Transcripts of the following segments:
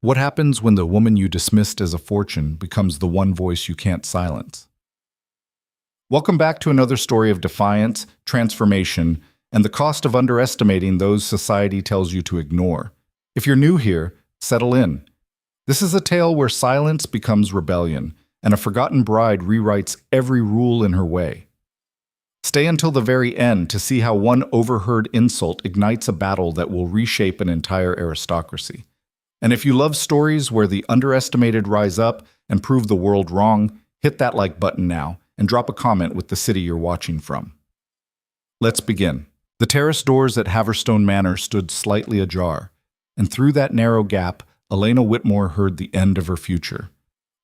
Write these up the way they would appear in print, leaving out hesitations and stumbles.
What happens when the woman you dismissed as a fortune becomes the one voice you can't silence? Welcome back to another story of defiance, transformation, and the cost of underestimating those society tells you to ignore. If you're new here, settle in. This is a tale where silence becomes rebellion, and a forgotten bride rewrites every rule in her way. Stay until the very end to see how one overheard insult ignites a battle that will reshape an entire aristocracy. And if you love stories where the underestimated rise up and prove the world wrong, hit that like button now and drop a comment with the city you're watching from. Let's begin. The terrace doors at Haverstone Manor stood slightly ajar, and through that narrow gap, Elena Whitmore heard the end of her future.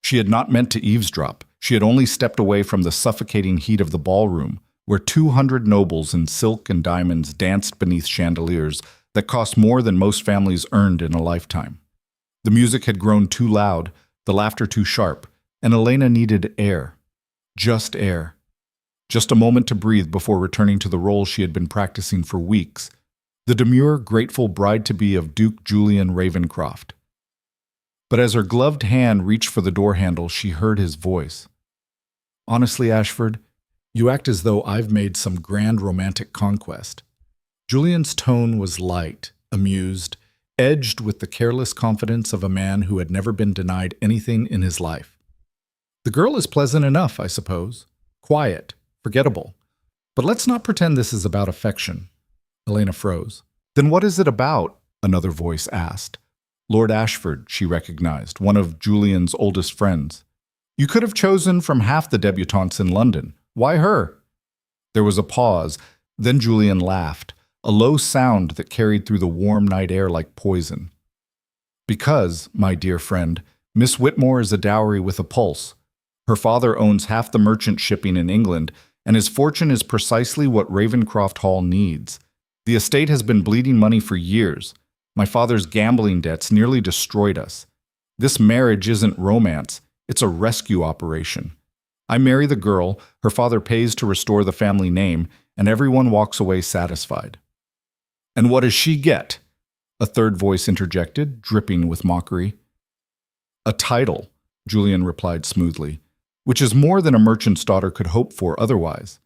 She had not meant to eavesdrop. She had only stepped away from the suffocating heat of the ballroom, where 200 nobles in silk and diamonds danced beneath chandeliers that cost more than most families earned in a lifetime. The music had grown too loud, the laughter too sharp, and Elena needed air. Just air. Just a moment to breathe before returning to the role she had been practicing for weeks, the demure, grateful bride-to-be of Duke Julian Ravencroft. But as her gloved hand reached for the door handle, she heard his voice. "Honestly, Ashford, you act as though I've made some grand romantic conquest." Julian's tone was light, amused, edged with the careless confidence of a man who had never been denied anything in his life. "The girl is pleasant enough, I suppose. Quiet, forgettable. But let's not pretend this is about affection." Elena froze. "Then what is it about?" another voice asked. Lord Ashford, she recognized, one of Julian's oldest friends. "You could have chosen from half the debutantes in London. Why her?" There was a pause, then Julian laughed, a low sound that carried through the warm night air like poison. "Because, my dear friend, Miss Whitmore is a dowry with a pulse. Her father owns half the merchant shipping in England, and his fortune is precisely what Ravencroft Hall needs. The estate has been bleeding money for years. My father's gambling debts nearly destroyed us. This marriage isn't romance, it's a rescue operation. I marry the girl, her father pays to restore the family name, and everyone walks away satisfied." "And what does she get?" a third voice interjected, dripping with mockery. "A title," Julian replied smoothly, "which is more than a merchant's daughter could hope for otherwise.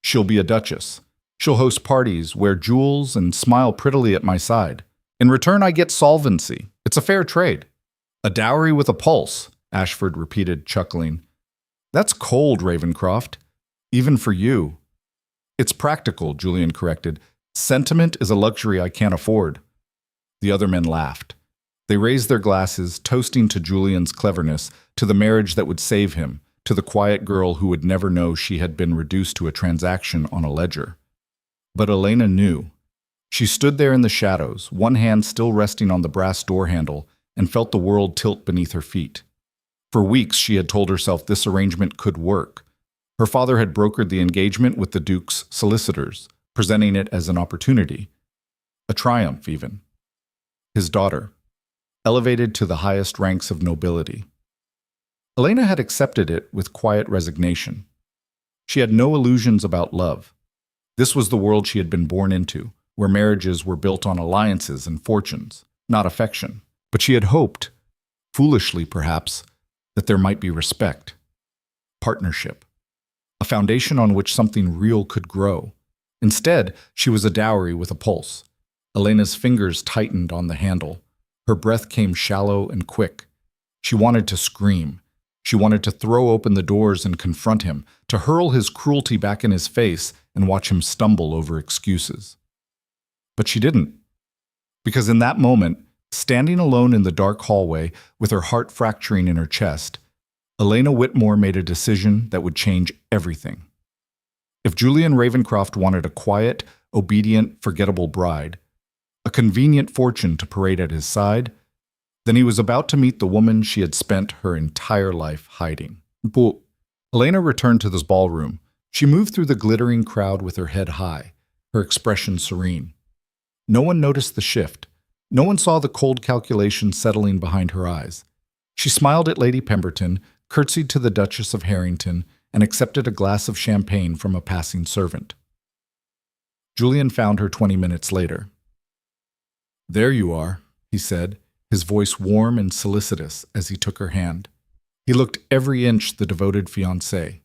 She'll be a duchess. She'll host parties, wear jewels, and smile prettily at my side. In return, I get solvency. It's a fair trade." "A dowry with a pulse," Ashford repeated, chuckling. "That's cold, Ravencroft. Even for you." "It's practical," Julian corrected. "Sentiment is a luxury I can't afford." The other men laughed. They raised their glasses, toasting to Julian's cleverness, to the marriage that would save him, to the quiet girl who would never know she had been reduced to a transaction on a ledger. But Elena knew. She stood there in the shadows, one hand still resting on the brass door handle, and felt the world tilt beneath her feet. For weeks she had told herself this arrangement could work. Her father had brokered the engagement with the Duke's solicitors, presenting it as an opportunity. A triumph, even. His daughter, elevated to the highest ranks of nobility. Elena had accepted it with quiet resignation. She had no illusions about love. This was the world she had been born into, where marriages were built on alliances and fortunes, not affection. But she had hoped, foolishly perhaps, that there might be respect, partnership, a foundation on which something real could grow. Instead, she was a dowry with a pulse. Elena's fingers tightened on the handle. Her breath came shallow and quick. She wanted to scream. She wanted to throw open the doors and confront him, to hurl his cruelty back in his face and watch him stumble over excuses. But she didn't. Because in that moment, standing alone in the dark hallway, with her heart fracturing in her chest, Elena Whitmore made a decision that would change everything. If Julian Ravencroft wanted a quiet, obedient, forgettable bride, a convenient fortune to parade at his side, then he was about to meet the woman she had spent her entire life hiding. But Elena returned to this ballroom. She moved through the glittering crowd with her head high, her expression serene. No one noticed the shift. No one saw the cold calculation settling behind her eyes. She smiled at Lady Pemberton, curtsied to the Duchess of Harrington, and accepted a glass of champagne from a passing servant. Julian found her 20 minutes later. "There you are," he said, his voice warm and solicitous as he took her hand. He looked every inch the devoted fiancé.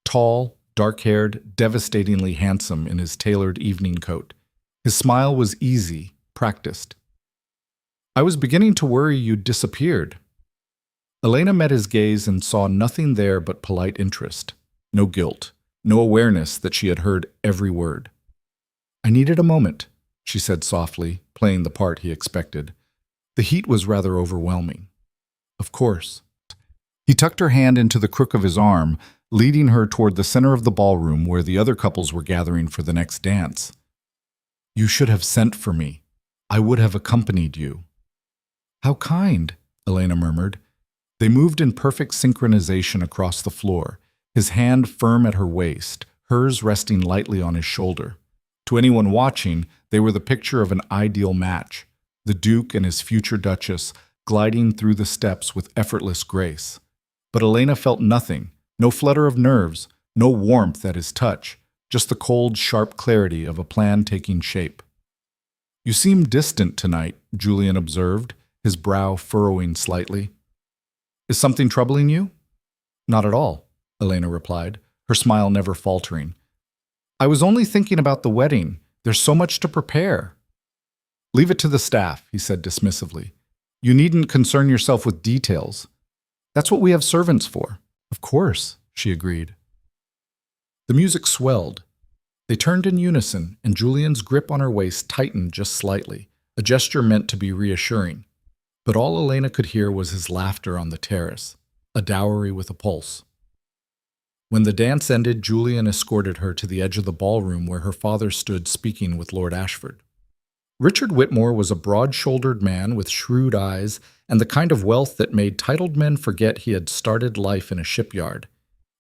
Tall, dark-haired, devastatingly handsome in his tailored evening coat. His smile was easy, practiced. "I was beginning to worry you'd disappeared." Elena met his gaze and saw nothing there but polite interest. No guilt, no awareness that she had heard every word. "I needed a moment," she said softly, playing the part he expected. The heat was rather overwhelming. "Of course." He tucked her hand into the crook of his arm, leading her toward the center of the ballroom where the other couples were gathering for the next dance. "You should have sent for me. I would have accompanied you." "How kind," Elena murmured. They moved in perfect synchronization across the floor, his hand firm at her waist, hers resting lightly on his shoulder. To anyone watching, they were the picture of an ideal match, the Duke and his future Duchess gliding through the steps with effortless grace. But Elena felt nothing, no flutter of nerves, no warmth at his touch, just the cold, sharp clarity of a plan taking shape. "You seem distant tonight," Julian observed, his brow furrowing slightly. "Is something troubling you?" "Not at all," Elena replied, her smile never faltering. "I was only thinking about the wedding. There's so much to prepare." "Leave it to the staff," he said dismissively. "You needn't concern yourself with details. That's what we have servants for." "Of course," she agreed. The music swelled. They turned in unison, and Julian's grip on her waist tightened just slightly, a gesture meant to be reassuring. But all Elena could hear was his laughter on the terrace, a dowry with a pulse. When the dance ended, Julian escorted her to the edge of the ballroom where her father stood speaking with Lord Ashford. Richard Whitmore was a broad-shouldered man with shrewd eyes and the kind of wealth that made titled men forget he had started life in a shipyard.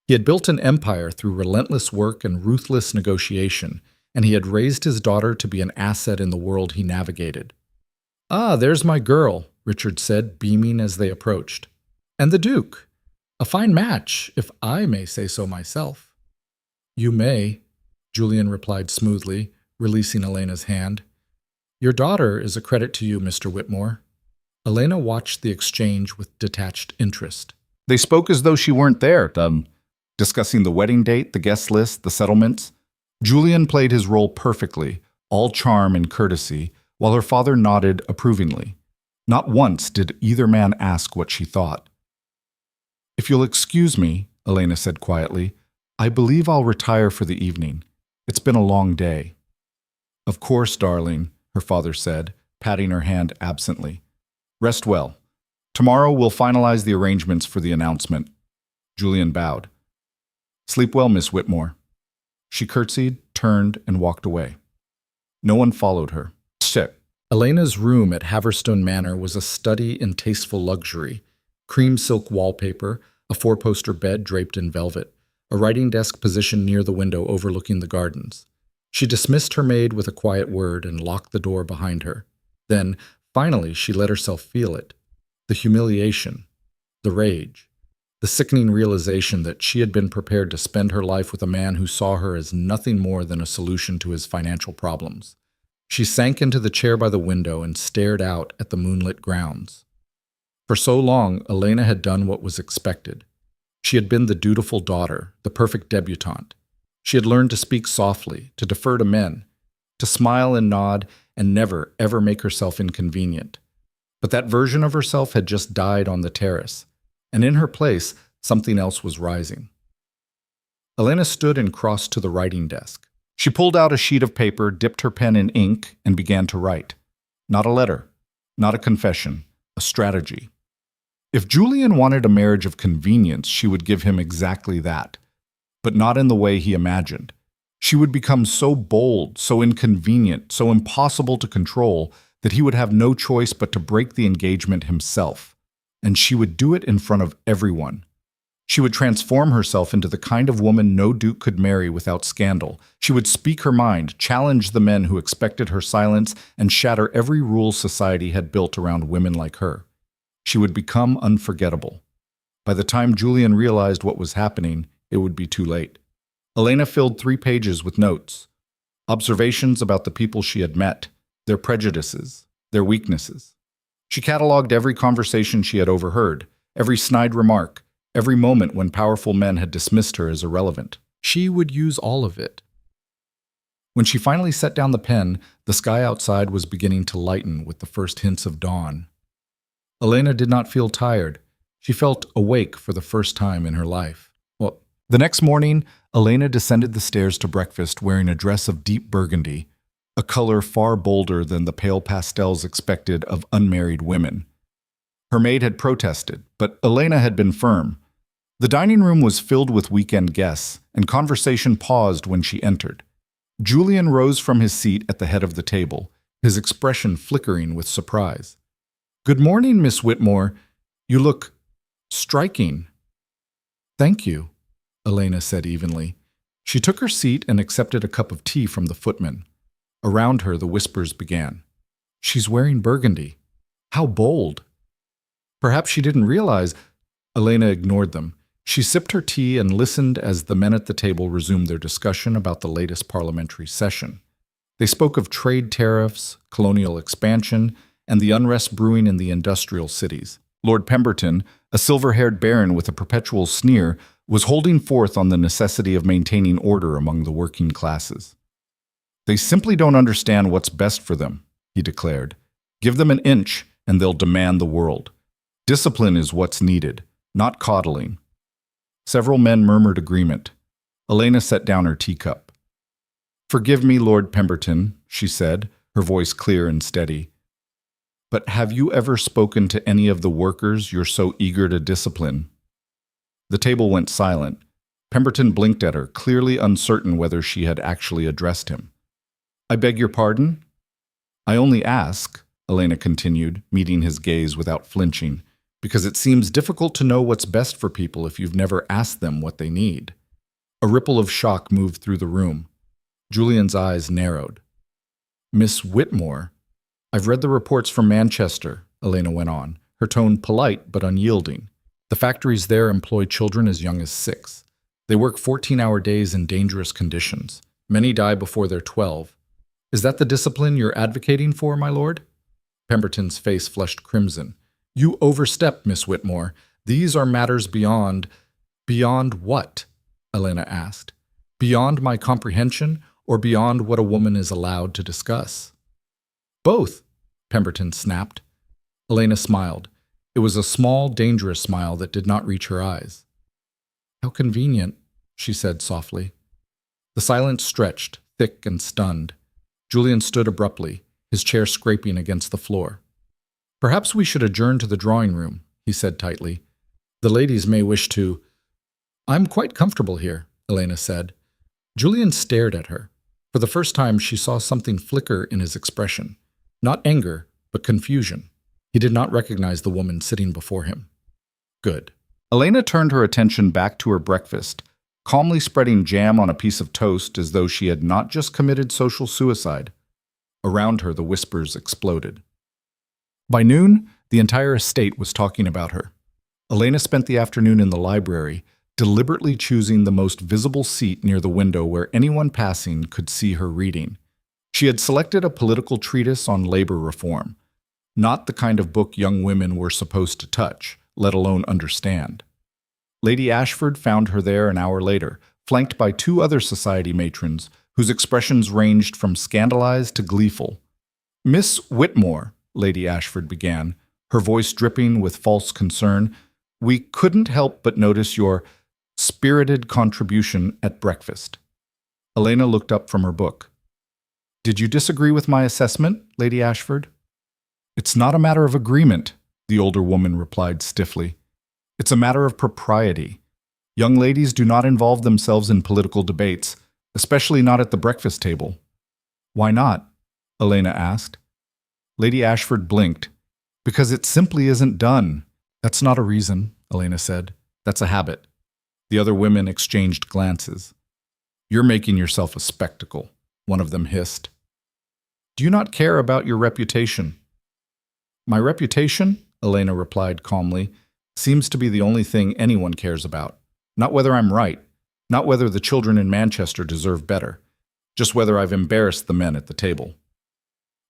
He had built an empire through relentless work and ruthless negotiation, and he had raised his daughter to be an asset in the world he navigated. "Ah, there's my girl," Richard said, beaming as they approached. "And the Duke. A fine match, if I may say so myself." "You may," Julian replied smoothly, releasing Elena's hand. "Your daughter is a credit to you, Mr. Whitmore." Elena watched the exchange with detached interest. They spoke as though she weren't there, discussing the wedding date, the guest list, the settlements. Julian played his role perfectly, all charm and courtesy, while her father nodded approvingly. Not once did either man ask what she thought. "If you'll excuse me," Elena said quietly, "I believe I'll retire for the evening. It's been a long day." "Of course, darling," her father said, patting her hand absently. "Rest well. Tomorrow we'll finalize the arrangements for the announcement." Julian bowed. "Sleep well, Miss Whitmore." She curtsied, turned, and walked away. No one followed her. Shit. Elena's room at Haverstone Manor was a study in tasteful luxury. Cream silk wallpaper, a four-poster bed draped in velvet, a writing desk positioned near the window overlooking the gardens. She dismissed her maid with a quiet word and locked the door behind her. Then, finally, she let herself feel it. The humiliation, the rage, the sickening realization that she had been prepared to spend her life with a man who saw her as nothing more than a solution to his financial problems. She sank into the chair by the window and stared out at the moonlit grounds. For so long, Elena had done what was expected. She had been the dutiful daughter, the perfect debutante. She had learned to speak softly, to defer to men, to smile and nod, and never, ever make herself inconvenient. But that version of herself had just died on the terrace, and in her place, something else was rising. Elena stood and crossed to the writing desk. She pulled out a sheet of paper, dipped her pen in ink, and began to write. Not a letter, not a confession, a strategy. If Julian wanted a marriage of convenience, she would give him exactly that, but not in the way he imagined. She would become so bold, so inconvenient, so impossible to control that he would have no choice but to break the engagement himself, and she would do it in front of everyone. She would transform herself into the kind of woman no duke could marry without scandal. She would speak her mind, challenge the men who expected her silence, and shatter every rule society had built around women like her. She would become unforgettable. By the time Julian realized what was happening, it would be too late. Elena filled 3 pages with notes, observations about the people she had met, their prejudices, their weaknesses. She catalogued every conversation she had overheard, every snide remark, every moment when powerful men had dismissed her as irrelevant. She would use all of it. When she finally set down the pen, the sky outside was beginning to lighten with the first hints of dawn. Elena did not feel tired. She felt awake for the first time in her life. The next morning, Elena descended the stairs to breakfast wearing a dress of deep burgundy, a color far bolder than the pale pastels expected of unmarried women. Her maid had protested, but Elena had been firm. The dining room was filled with weekend guests, and conversation paused when she entered. Julian rose from his seat at the head of the table, his expression flickering with surprise. "Good morning, Miss Whitmore. You look striking." "Thank you," Elena said evenly. She took her seat and accepted a cup of tea from the footman. Around her, the whispers began. "She's wearing burgundy. How bold." Perhaps she didn't realize. Elena ignored them. She sipped her tea and listened as the men at the table resumed their discussion about the latest parliamentary session. They spoke of trade tariffs, colonial expansion, and the unrest brewing in the industrial cities. Lord Pemberton, a silver-haired baron with a perpetual sneer, was holding forth on the necessity of maintaining order among the working classes. "They simply don't understand what's best for them," he declared. "Give them an inch, and they'll demand the world. Discipline is what's needed, not coddling." Several men murmured agreement. Elena set down her teacup. "Forgive me, Lord Pemberton," she said, her voice clear and steady. "But have you ever spoken to any of the workers you're so eager to discipline?" The table went silent. Pemberton blinked at her, clearly uncertain whether she had actually addressed him. "I beg your pardon?" "I only ask," Elena continued, meeting his gaze without flinching, "because it seems difficult to know what's best for people if you've never asked them what they need." A ripple of shock moved through the room. Julian's eyes narrowed. "Miss Whitmore, I've read the reports from Manchester," Elena went on, her tone polite but unyielding. "The factories there employ children as young as 6. They work 14-hour days in dangerous conditions. Many die before they're 12. Is that the discipline you're advocating for, my lord?" Pemberton's face flushed crimson. "You overstep, Miss Whitmore. These are matters beyond—" "Beyond what?" Elena asked. "Beyond my comprehension, or beyond what a woman is allowed to discuss?" "Both," Pemberton snapped. Elena smiled. It was a small, dangerous smile that did not reach her eyes. "How convenient," she said softly. The silence stretched, thick and stunned. Julian stood abruptly, his chair scraping against the floor. "Perhaps we should adjourn to the drawing room," he said tightly. "The ladies may wish to—" "I'm quite comfortable here," Elena said. Julian stared at her. For the first time, she saw something flicker in his expression. Not anger, but confusion. He did not recognize the woman sitting before him. Good. Elena turned her attention back to her breakfast, calmly spreading jam on a piece of toast as though she had not just committed social suicide. Around her, the whispers exploded. By noon, the entire estate was talking about her. Elena spent the afternoon in the library, deliberately choosing the most visible seat near the window where anyone passing could see her reading. She had selected a political treatise on labor reform, not the kind of book young women were supposed to touch, let alone understand. Lady Ashford found her there an hour later, flanked by 2 other society matrons, whose expressions ranged from scandalized to gleeful. "Miss Whitmore," Lady Ashford began, her voice dripping with false concern, "we couldn't help but notice your spirited contribution at breakfast." Elena looked up from her book. "Did you disagree with my assessment, Lady Ashford?" "It's not a matter of agreement," the older woman replied stiffly. "It's a matter of propriety. Young ladies do not involve themselves in political debates, especially not at the breakfast table." "Why not?" Elena asked. Lady Ashford blinked. "Because it simply isn't done." "That's not a reason," Elena said. "That's a habit." The other women exchanged glances. "You're making yourself a spectacle," one of them hissed. "Do you not care about your reputation?" "My reputation," Elena replied calmly, "seems to be the only thing anyone cares about. Not whether I'm right, not whether the children in Manchester deserve better, just whether I've embarrassed the men at the table."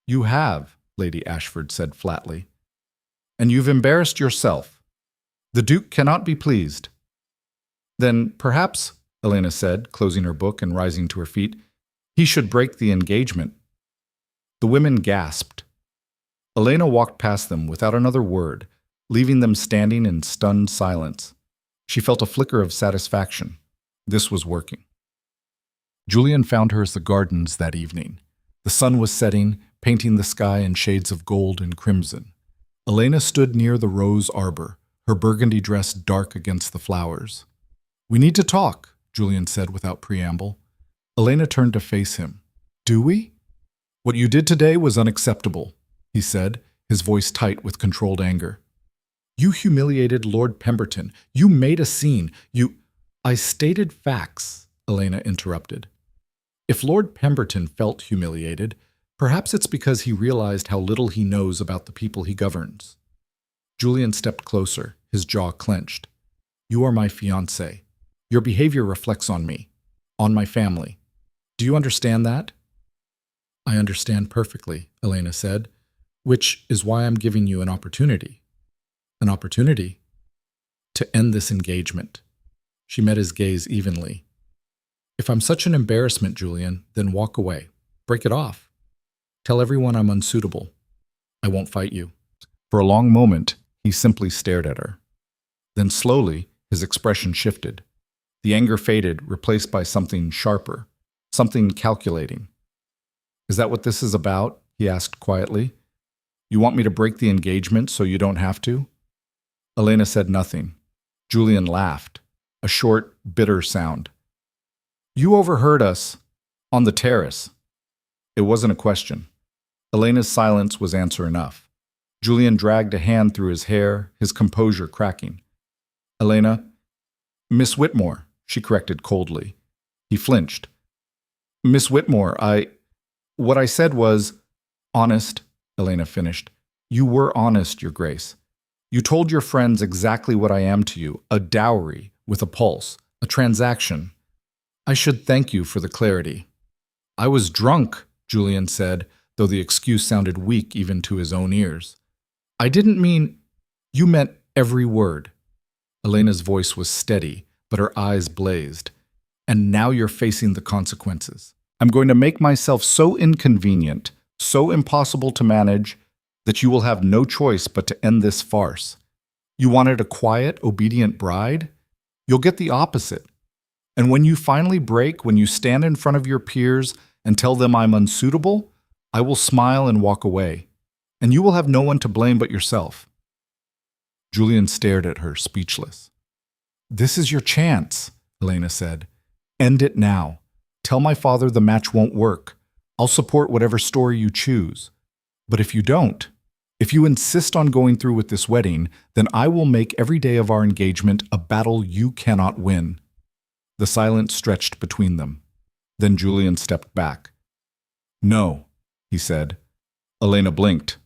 "You have," Lady Ashford said flatly. and you've embarrassed yourself. The Duke cannot be pleased." "Then perhaps," Elena said, closing her book and rising to her feet, "he should break the engagement." The women gasped. Elena walked past them without another word, leaving them standing in stunned silence. She felt a flicker of satisfaction. This was working. Julian found her at the gardens that evening. The sun was setting, painting the sky in shades of gold and crimson. Elena stood near the rose arbor, her burgundy dress dark against the flowers. "We need to talk," Julian said without preamble. Elena turned to face him. "Do we?" "What you did today was unacceptable," he said, his voice tight with controlled anger. "You humiliated Lord Pemberton. You made a scene. I stated facts," Elena interrupted. "If Lord Pemberton felt humiliated, perhaps it's because he realized how little he knows about the people he governs." Julian stepped closer, his jaw clenched. "You are my fiancé. Your behavior reflects on me, on my family. Do you understand that?" "I understand perfectly," Elena said, "which is why I'm giving you an opportunity." "An opportunity?" "To end this engagement." She met his gaze evenly. "If I'm such an embarrassment, Julian, then walk away. Break it off. Tell everyone I'm unsuitable. I won't fight you." For a long moment, he simply stared at her. Then slowly, his expression shifted. The anger faded, replaced by something sharper, something calculating. "Is that what this is about?" he asked quietly. "You want me to break the engagement so you don't have to?" Elena said nothing. Julian laughed, a short, bitter sound. "You overheard us on the terrace." It wasn't a question. Elena's silence was answer enough. Julian dragged a hand through his hair, his composure cracking. "Elena, Miss Whitmore," she corrected coldly. He flinched. "Miss Whitmore, what I said was honest," Elena finished. "You were honest, Your Grace. You told your friends exactly what I am to you, a dowry with a pulse, a transaction. I should thank you for the clarity." "I was drunk," Julian said, though the excuse sounded weak even to his own ears. "I didn't mean—" "You meant every word." Elena's voice was steady, but her eyes blazed. "And now you're facing the consequences. I'm going to make myself so inconvenient, so impossible to manage, that you will have no choice but to end this farce. You wanted a quiet, obedient bride? You'll get the opposite. And when you finally break, when you stand in front of your peers and tell them I'm unsuitable, I will smile and walk away. And you will have no one to blame but yourself." Julian stared at her, speechless. "This is your chance," Elena said. "End it now. Tell my father the match won't work. I'll support whatever story you choose. But if you don't, if you insist on going through with this wedding, then I will make every day of our engagement a battle you cannot win." The silence stretched between them. Then Julian stepped back. "No," he said. Elena blinked.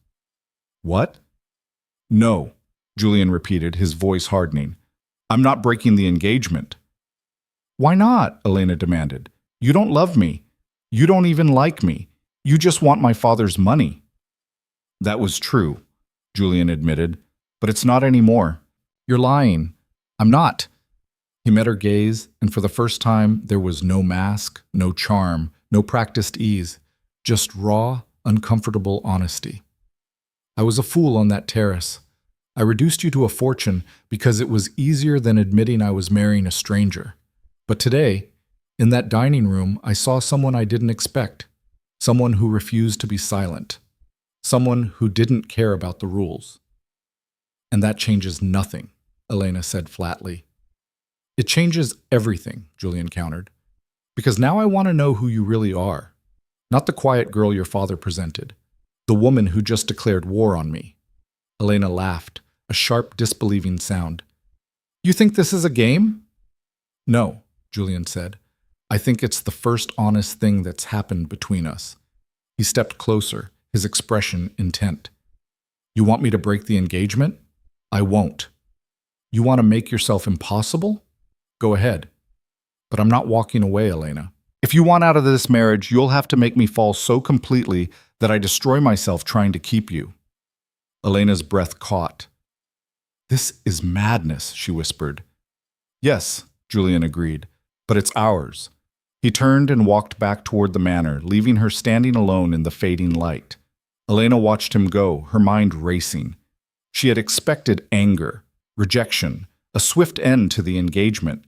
"What?" "No," Julian repeated, his voice hardening. "I'm not breaking the engagement." "Why not?" Elena demanded. "You don't love me. You don't even like me. You just want my father's money." "That was true," Julian admitted, "but it's not anymore." "You're lying." "I'm not." He met her gaze, and for the first time there was no mask, no charm, no practiced ease, just raw, uncomfortable honesty. "I was a fool on that terrace. I reduced you to a fortune because it was easier than admitting I was marrying a stranger. But today, in that dining room, I saw someone I didn't expect, someone who refused to be silent, someone who didn't care about the rules." "And that changes nothing," Elena said flatly. "It changes everything," Julian countered, "because now I want to know who you really are. Not the quiet girl your father presented, the woman who just declared war on me." Elena laughed, a sharp, disbelieving sound. "You think this is a game?" "No," Julian said. "I think it's the first honest thing that's happened between us." He stepped closer, his expression intent. "You want me to break the engagement? I won't. You want to make yourself impossible? Go ahead. But I'm not walking away, Elena. If you want out of this marriage, you'll have to make me fall so completely that I destroy myself trying to keep you." Elena's breath caught. "This is madness," she whispered. "Yes," Julian agreed, "but it's ours." He turned and walked back toward the manor, leaving her standing alone in the fading light. Elena watched him go, her mind racing. She had expected anger, rejection, a swift end to the engagement.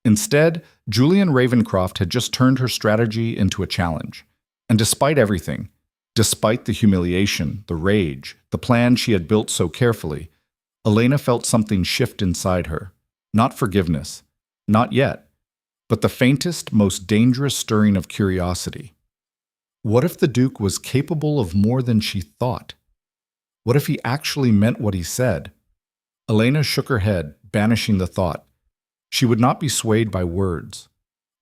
Instead, Julian Ravencroft had just turned her strategy into a challenge. And despite everything, despite the humiliation, the rage, the plan she had built so carefully, Elena felt something shift inside her. Not forgiveness, not yet, but the faintest, most dangerous stirring of curiosity. What if the Duke was capable of more than she thought? What if he actually meant what he said? Elena shook her head, banishing the thought. She would not be swayed by words.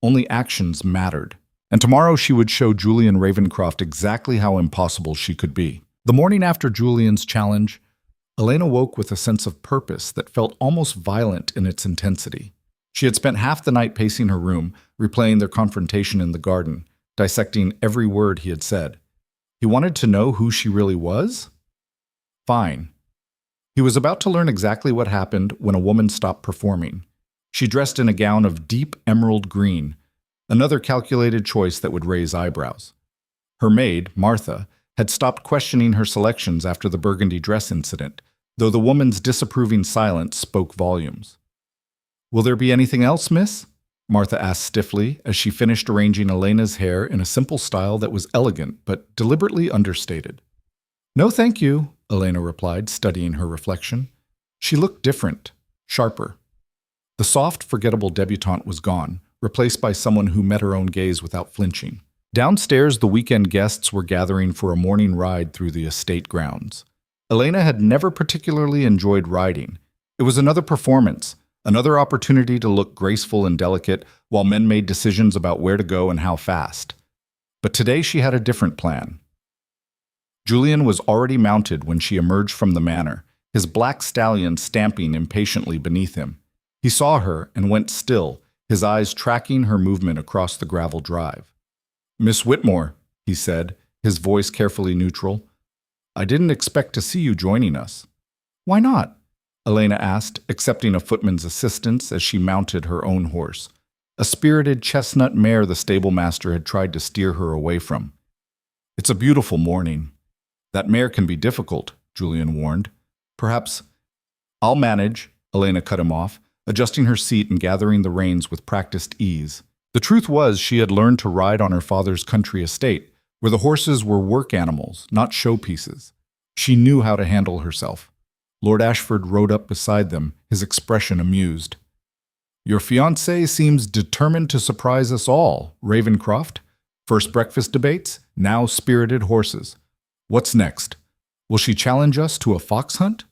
Only actions mattered. And tomorrow she would show Julian Ravencroft exactly how impossible she could be. The morning after Julian's challenge, Elena woke with a sense of purpose that felt almost violent in its intensity. She had spent half the night pacing her room, replaying their confrontation in the garden, dissecting every word he had said. He wanted to know who she really was? Fine. He was about to learn exactly what happened when a woman stopped performing. She dressed in a gown of deep emerald green, another calculated choice that would raise eyebrows. Her maid, Martha, had stopped questioning her selections after the burgundy dress incident, though the woman's disapproving silence spoke volumes. "Will there be anything else, miss?" Martha asked stiffly as she finished arranging Elena's hair in a simple style that was elegant but deliberately understated. "No, thank you," Elena replied, studying her reflection. She looked different, sharper. The soft, forgettable debutante was gone, replaced by someone who met her own gaze without flinching. Downstairs, the weekend guests were gathering for a morning ride through the estate grounds. Elena had never particularly enjoyed riding. It was another performance, another opportunity to look graceful and delicate while men made decisions about where to go and how fast. But today she had a different plan. Julian was already mounted when she emerged from the manor, his black stallion stamping impatiently beneath him. He saw her and went still, his eyes tracking her movement across the gravel drive. "Miss Whitmore," he said, his voice carefully neutral, "I didn't expect to see you joining us." "Why not?" Elena asked, accepting a footman's assistance as she mounted her own horse, a spirited chestnut mare the stablemaster had tried to steer her away from. "It's a beautiful morning." "That mare can be difficult," Julian warned. "Perhaps—" "I'll manage," Elena cut him off, adjusting her seat and gathering the reins with practiced ease. The truth was she had learned to ride on her father's country estate, where the horses were work animals, not showpieces. She knew how to handle herself. Lord Ashford rode up beside them, his expression amused. "Your fiancé seems determined to surprise us all, Ravencroft. First breakfast debates, now spirited horses. What's next? Will she challenge us to a fox hunt?"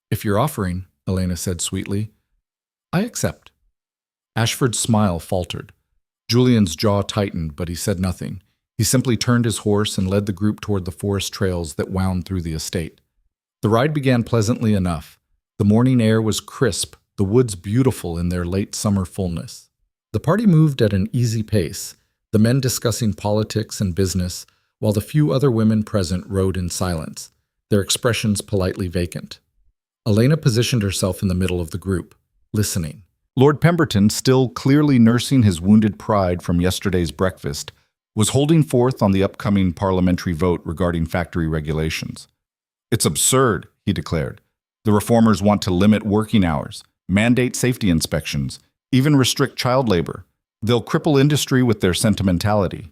"If you're offering," Elena said sweetly, "I accept." Ashford's smile faltered. Julian's jaw tightened, but he said nothing. He simply turned his horse and led the group toward the forest trails that wound through the estate. The ride began pleasantly enough. The morning air was crisp, the woods beautiful in their late summer fullness. The party moved at an easy pace, the men discussing politics and business, while the few other women present rode in silence, their expressions politely vacant. Elena positioned herself in the middle of the group, listening. Lord Pemberton, still clearly nursing his wounded pride from yesterday's breakfast, was holding forth on the upcoming parliamentary vote regarding factory regulations. "It's absurd," he declared. "The reformers want to limit working hours, mandate safety inspections, even restrict child labor. They'll cripple industry with their sentimentality."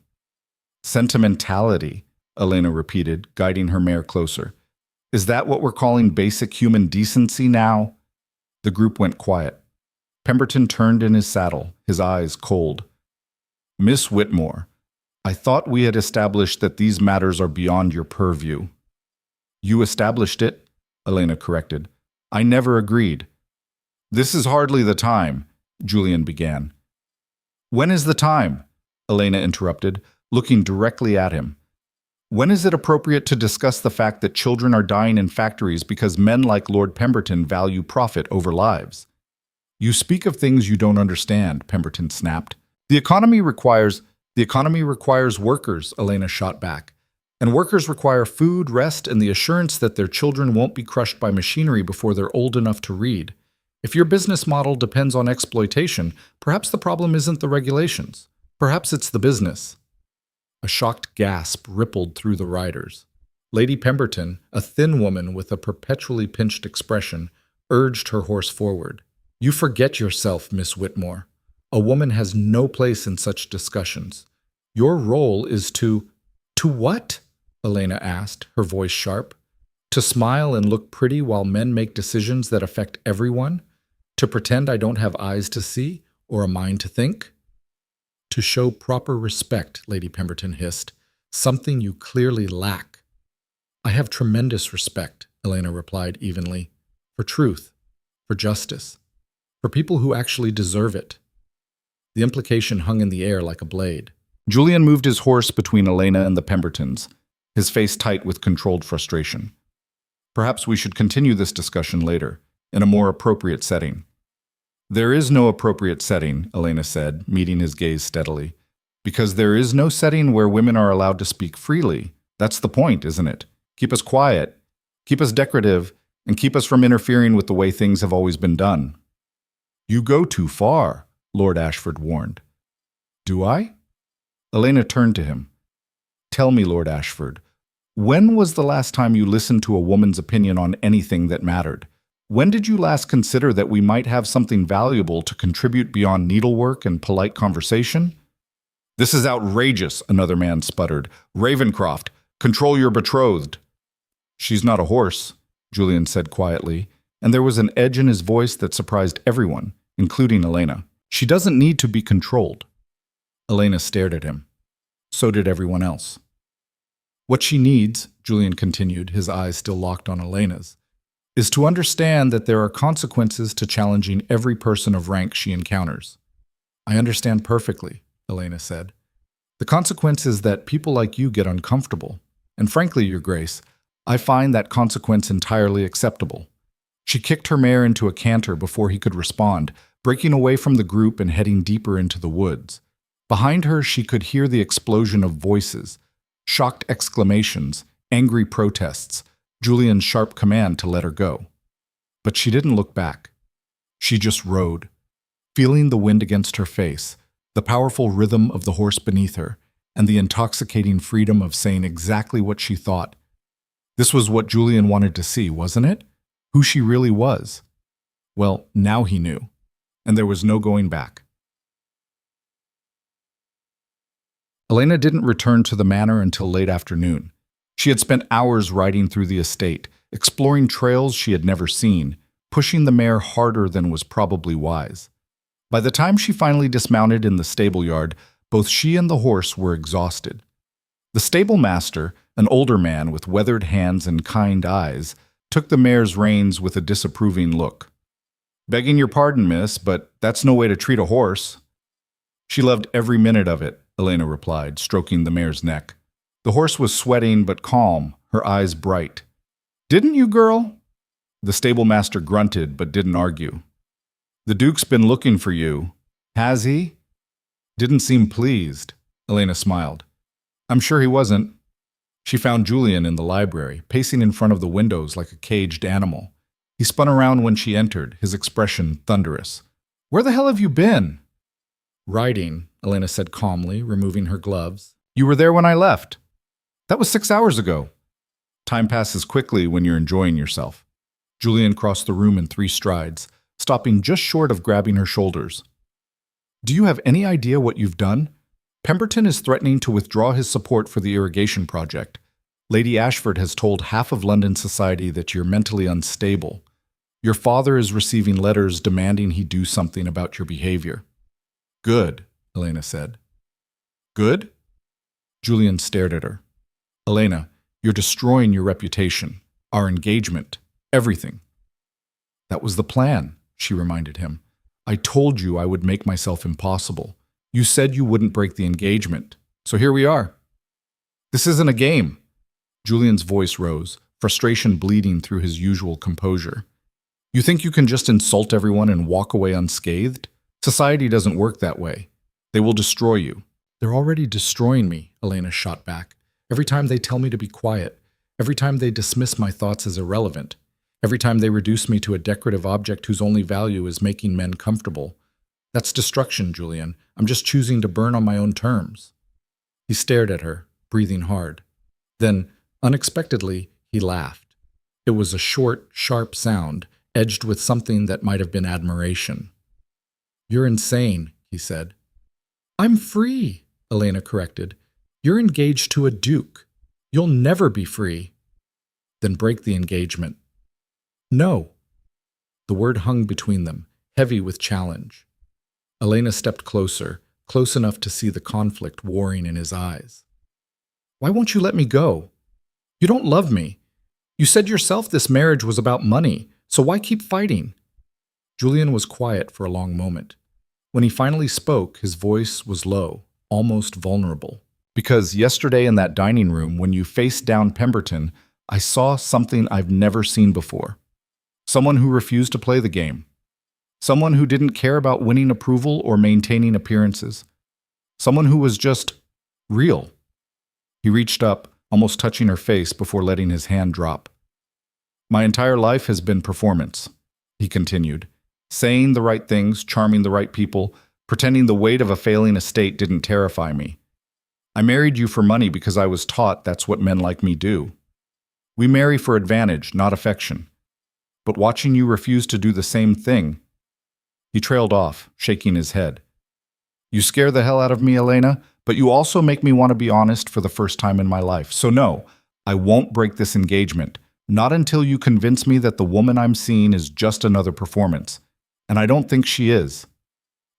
"Sentimentality," Elena repeated, guiding her mare closer. "Is that what we're calling basic human decency now?" The group went quiet. Pemberton turned in his saddle, his eyes cold. "Miss Whitmore, I thought we had established that these matters are beyond your purview." "You established it," Elena corrected. "I never agreed." "This is hardly the time," Julian began. "When is the time?" Elena interrupted, looking directly at him. "When is it appropriate to discuss the fact that children are dying in factories because men like Lord Pemberton value profit over lives?" "You speak of things you don't understand," Pemberton snapped. The economy requires workers," Elena shot back. And workers require food, rest, and the assurance that their children won't be crushed by machinery before they're old enough to read. If your business model depends on exploitation, perhaps the problem isn't the regulations. Perhaps it's the business. A shocked gasp rippled through the riders. Lady Pemberton, a thin woman with a perpetually pinched expression, urged her horse forward. "You forget yourself, Miss Whitmore. A woman has no place in such discussions. Your role is to—" "To what?" Elena asked, her voice sharp. "To smile and look pretty while men make decisions that affect everyone? To pretend I don't have eyes to see or a mind to think?" "To show proper respect," Lady Pemberton hissed, "something you clearly lack." "I have tremendous respect," Elena replied evenly, "for truth, for justice, for people who actually deserve it." The implication hung in the air like a blade. Julian moved his horse between Elena and the Pembertons, his face tight with controlled frustration. "Perhaps we should continue this discussion later, in a more appropriate setting." "There is no appropriate setting," Elena said, meeting his gaze steadily. "Because there is no setting where women are allowed to speak freely. That's the point, isn't it? Keep us quiet, keep us decorative, and keep us from interfering with the way things have always been done." "You go too far," Lord Ashford warned. "Do I?" Elena turned to him. "Tell me, Lord Ashford, when was the last time you listened to a woman's opinion on anything that mattered? When did you last consider that we might have something valuable to contribute beyond needlework and polite conversation?" "This is outrageous," another man sputtered. "Ravencroft, control your betrothed." "She's not a horse," Julian said quietly, and there was an edge in his voice that surprised everyone, including Elena. "She doesn't need to be controlled." Elena stared at him. So did everyone else. "What she needs," Julian continued, his eyes still locked on Elena's, "is to understand that there are consequences to challenging every person of rank she encounters." "I understand perfectly," Elena said. "The consequence is that people like you get uncomfortable. And frankly, Your Grace, I find that consequence entirely acceptable." She kicked her mare into a canter before he could respond, breaking away from the group and heading deeper into the woods. Behind her, she could hear the explosion of voices, shocked exclamations, angry protests, Julian's sharp command to let her go. But she didn't look back. She just rode, feeling the wind against her face, the powerful rhythm of the horse beneath her, and the intoxicating freedom of saying exactly what she thought. This was what Julian wanted to see, wasn't it? Who she really was. Well, now he knew, and there was no going back. Elena didn't return to the manor until late afternoon. She had spent hours riding through the estate, exploring trails she had never seen, pushing the mare harder than was probably wise. By the time she finally dismounted in the stable yard, both she and the horse were exhausted. The stable master, an older man with weathered hands and kind eyes, took the mare's reins with a disapproving look. "Begging your pardon, miss, but that's no way to treat a horse." "She loved every minute of it," Elena replied, stroking the mare's neck. The horse was sweating but calm, her eyes bright. "Didn't you, girl?" The stable master grunted but didn't argue. "The Duke's been looking for you. Has he?" "Didn't seem pleased." Elena smiled. "I'm sure he wasn't." She found Julian in the library, pacing in front of the windows like a caged animal. He spun around when she entered, his expression thunderous. "Where the hell have you been?" "Riding," Elena said calmly, removing her gloves. "You were there when I left." "That was 6 hours ago." "Time passes quickly when you're enjoying yourself." Julian crossed the room in 3 strides, stopping just short of grabbing her shoulders. "Do you have any idea what you've done? Pemberton is threatening to withdraw his support for the irrigation project. Lady Ashford has told half of London society that you're mentally unstable. Your father is receiving letters demanding he do something about your behavior." "Good," Elena said. "Good?" Julian stared at her. "Elena, you're destroying your reputation, our engagement, everything." "That was the plan," she reminded him. "I told you I would make myself impossible. You said you wouldn't break the engagement, so here we are." "This isn't a game." Julian's voice rose, frustration bleeding through his usual composure. "You think you can just insult everyone and walk away unscathed? Society doesn't work that way. They will destroy you." "They're already destroying me," Elena shot back. Every time they tell me to be quiet, every time they dismiss my thoughts as irrelevant, every time they reduce me to a decorative object whose only value is making men comfortable. That's destruction, Julian. I'm just choosing to burn on my own terms." He stared at her, breathing hard. Then, unexpectedly, he laughed. It was a short, sharp sound, edged with something that might have been admiration. "You're insane," he said. "I'm free," Elena corrected. "You're engaged to a duke. You'll never be free." "Then break the engagement." "No." The word hung between them, heavy with challenge. Elena stepped closer, close enough to see the conflict warring in his eyes. "Why won't you let me go? You don't love me. You said yourself this marriage was about money, so why keep fighting?" Julian was quiet for a long moment. When he finally spoke, his voice was low, almost vulnerable. "Because yesterday in that dining room, when you faced down Pemberton, I saw something I've never seen before. Someone who refused to play the game. Someone who didn't care about winning approval or maintaining appearances. Someone who was just real." He reached up, almost touching her face before letting his hand drop. "My entire life has been performance," he continued. "Saying the right things, charming the right people, pretending the weight of a failing estate didn't terrify me. I married you for money because I was taught that's what men like me do. We marry for advantage, not affection. But watching you refuse to do the same thing..." He trailed off, shaking his head. "You scare the hell out of me, Elena, but you also make me want to be honest for the first time in my life. So no, I won't break this engagement, not until you convince me that the woman I'm seeing is just another performance. And I don't think she is."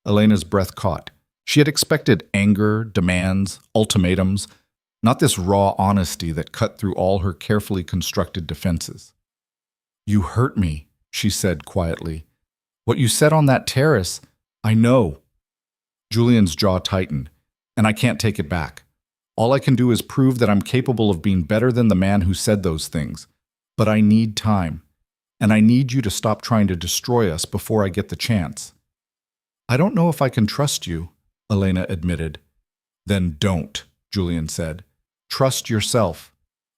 Elena's breath caught. She had expected anger, demands, ultimatums, not this raw honesty that cut through all her carefully constructed defenses. "You hurt me," she said quietly. "What you said on that terrace, I know." Julian's jaw tightened. "And I can't take it back. All I can do is prove that I'm capable of being better than the man who said those things. But I need time. And I need you to stop trying to destroy us before I get the chance." "I don't know if I can trust you," Elena admitted. "Then don't," Julian said. "Trust yourself.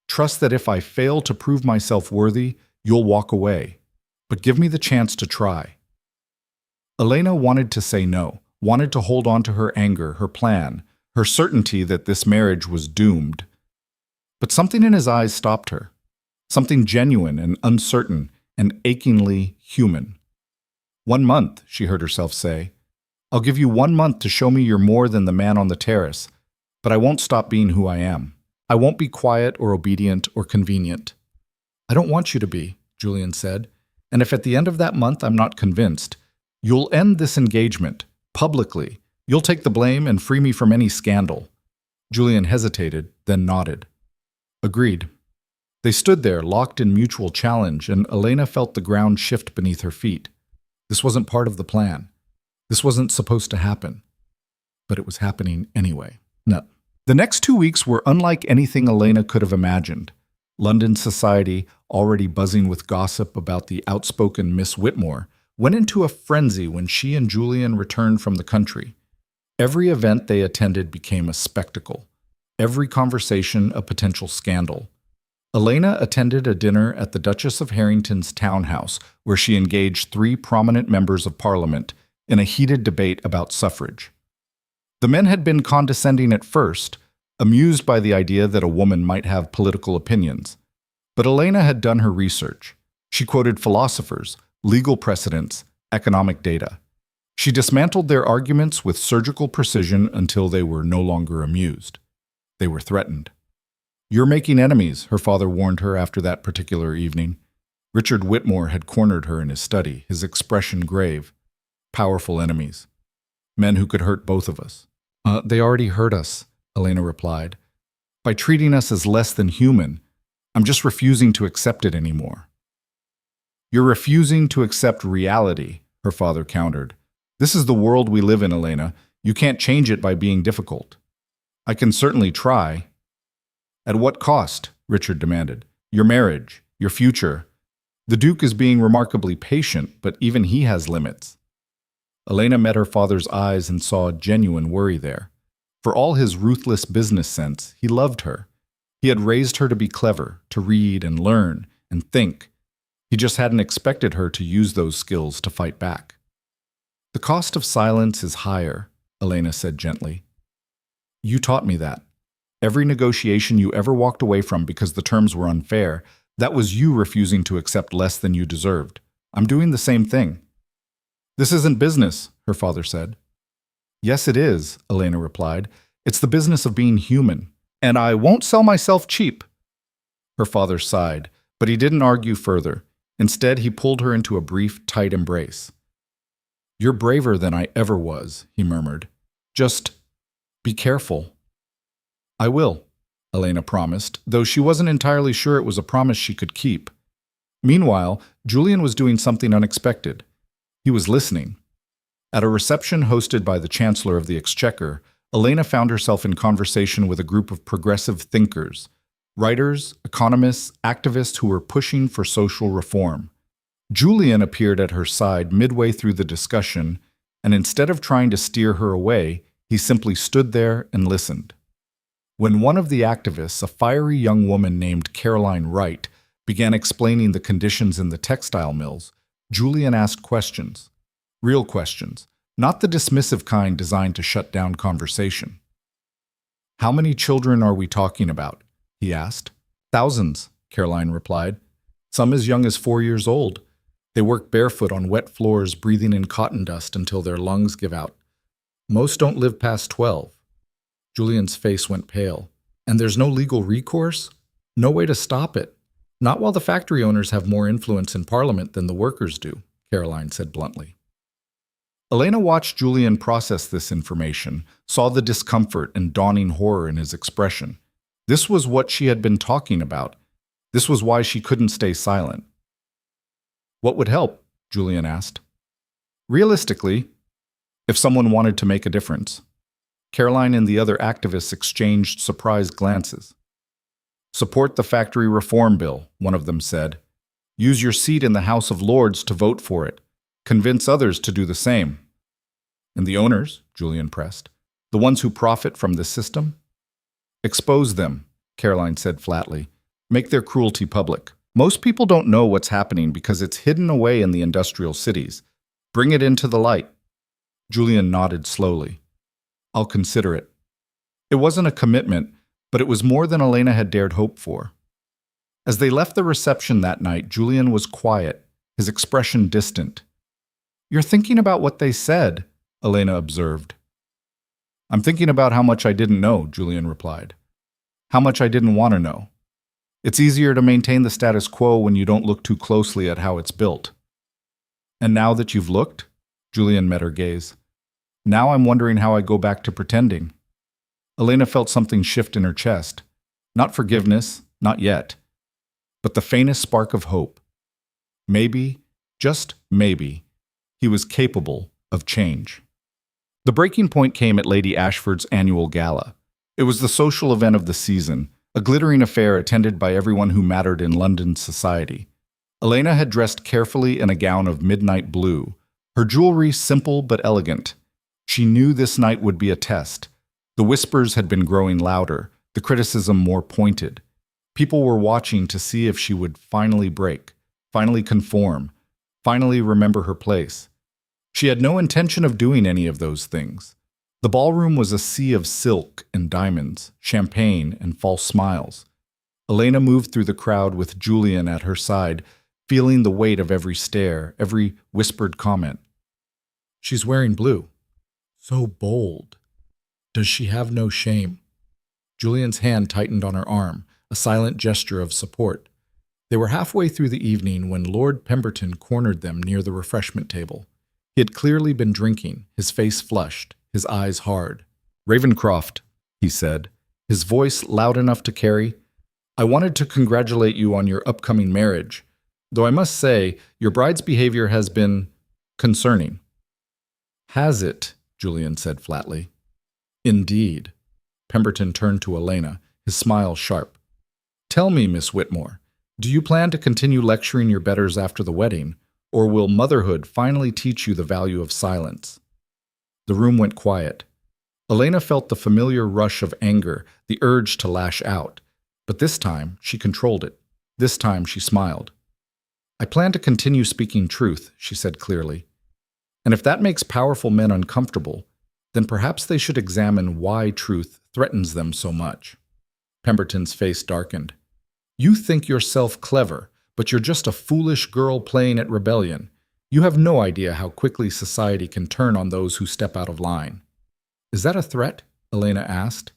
Trust that if I fail to prove myself worthy, you'll walk away. But give me the chance to try." Elena wanted to say no, wanted to hold on to her anger, her plan, her certainty that this marriage was doomed. But something in his eyes stopped her. Something genuine and uncertain and achingly human. "1 month," she heard herself say. "I'll give you 1 month to show me you're more than the man on the terrace, but I won't stop being who I am. I won't be quiet or obedient or convenient." "I don't want you to be," Julian said. "And if at the end of that month I'm not convinced, you'll end this engagement, publicly. You'll take the blame and free me from any scandal." Julian hesitated, then nodded. "Agreed." They stood there, locked in mutual challenge, and Elena felt the ground shift beneath her feet. This wasn't part of the plan. This wasn't supposed to happen. But it was happening anyway. No. The next 2 weeks were unlike anything Elena could have imagined. London society, already buzzing with gossip about the outspoken Miss Whitmore, went into a frenzy when she and Julian returned from the country. Every event they attended became a spectacle. Every conversation a potential scandal. Elena attended a dinner at the Duchess of Harrington's townhouse, where she engaged 3 prominent members of Parliament in a heated debate about suffrage. The men had been condescending at first, amused by the idea that a woman might have political opinions. But Elena had done her research. She quoted philosophers, legal precedents, economic data. She dismantled their arguments with surgical precision until they were no longer amused. They were threatened. "You're making enemies," her father warned her after that particular evening. Richard Whitmore had cornered her in his study, his expression grave. "Powerful enemies. Men who could hurt both of us." They already hurt us," Elena replied. "By treating us as less than human. I'm just refusing to accept it anymore." "You're refusing to accept reality," her father countered. "This is the world we live in, Elena. You can't change it by being difficult." "I can certainly try." "At what cost?" Richard demanded. "Your marriage, your future. The Duke is being remarkably patient, but even he has limits." Elena met her father's eyes and saw genuine worry there. For all his ruthless business sense, he loved her. He had raised her to be clever, to read and learn and think. He just hadn't expected her to use those skills to fight back. "The cost of silence is higher," Elena said gently. "You taught me that. Every negotiation you ever walked away from because the terms were unfair, that was you refusing to accept less than you deserved. I'm doing the same thing." "This isn't business," her father said. "Yes, it is," Elena replied. "It's the business of being human, and I won't sell myself cheap." Her father sighed, but he didn't argue further. Instead, he pulled her into a brief, tight embrace. "You're braver than I ever was," he murmured. "Just be careful." "I will," Elena promised, though she wasn't entirely sure it was a promise she could keep. Meanwhile, Julian was doing something unexpected. He was listening. At a reception hosted by the Chancellor of the Exchequer, Elena found herself in conversation with a group of progressive thinkers, writers, economists, activists who were pushing for social reform. Julian appeared at her side midway through the discussion, and instead of trying to steer her away, he simply stood there and listened. When one of the activists, a fiery young woman named Caroline Wright, began explaining the conditions in the textile mills, Julian asked questions. Real questions, not the dismissive kind designed to shut down conversation. "How many children are we talking about?" he asked. "Thousands," Caroline replied. "Some as young as 4 years old. They work barefoot on wet floors, breathing in cotton dust until their lungs give out. Most don't live past 12. Julian's face went pale. "And there's no legal recourse? No way to stop it? Not while the factory owners have more influence in Parliament than the workers do," Caroline said bluntly. Elena watched Julian process this information, saw the discomfort and dawning horror in his expression. This was what she had been talking about. This was why she couldn't stay silent. "What would help?" Julian asked. "Realistically, if someone wanted to make a difference." Caroline and the other activists exchanged surprised glances. "Support the factory reform bill," one of them said. "Use your seat in the House of Lords to vote for it. Convince others to do the same." "And the owners?" Julian pressed. "The ones who profit from this system?" "Expose them," Caroline said flatly. "Make their cruelty public. Most people don't know what's happening because it's hidden away in the industrial cities. Bring it into the light." Julian nodded slowly. "I'll consider it." It wasn't a commitment, but it was more than Elena had dared hope for. As they left the reception that night, Julian was quiet, his expression distant. "You're thinking about what they said," Elena observed. "I'm thinking about how much I didn't know," Julian replied. "How much I didn't want to know. It's easier to maintain the status quo when you don't look too closely at how it's built." "And now that you've looked?" Julian met her gaze. "Now I'm wondering how I go back to pretending." Elena felt something shift in her chest. Not forgiveness, not yet, but the faintest spark of hope. Maybe, just maybe, he was capable of change. The breaking point came at Lady Ashford's annual gala. It was the social event of the season, a glittering affair attended by everyone who mattered in London society. Elena had dressed carefully in a gown of midnight blue, her jewelry simple but elegant. She knew this night would be a test. The whispers had been growing louder, the criticism more pointed. People were watching to see if she would finally break, finally conform, finally remember her place. She had no intention of doing any of those things. The ballroom was a sea of silk and diamonds, champagne and false smiles. Elena moved through the crowd with Julian at her side, feeling the weight of every stare, every whispered comment. "She's wearing blue. So bold. Does she have no shame?" Julian's hand tightened on her arm, a silent gesture of support. They were halfway through the evening when Lord Pemberton cornered them near the refreshment table. He had clearly been drinking, his face flushed, his eyes hard. "Ravencroft," he said, his voice loud enough to carry, "I wanted to congratulate you on your upcoming marriage, though I must say your bride's behavior has been concerning." "Has it?" Julian said flatly. "Indeed." Pemberton turned to Elena, his smile sharp. "Tell me, Miss Whitmore, do you plan to continue lecturing your betters after the wedding, or will motherhood finally teach you the value of silence?" The room went quiet. Elena felt the familiar rush of anger, the urge to lash out, But this time, she controlled it. This time, she smiled. I plan to continue speaking truth, she said clearly. And if that makes powerful men uncomfortable, then perhaps they should examine why truth threatens them so much. Pemberton's face darkened. You think yourself clever, but you're just a foolish girl playing at rebellion. You have no idea how quickly society can turn on those who step out of line. Is that a threat? Elena asked.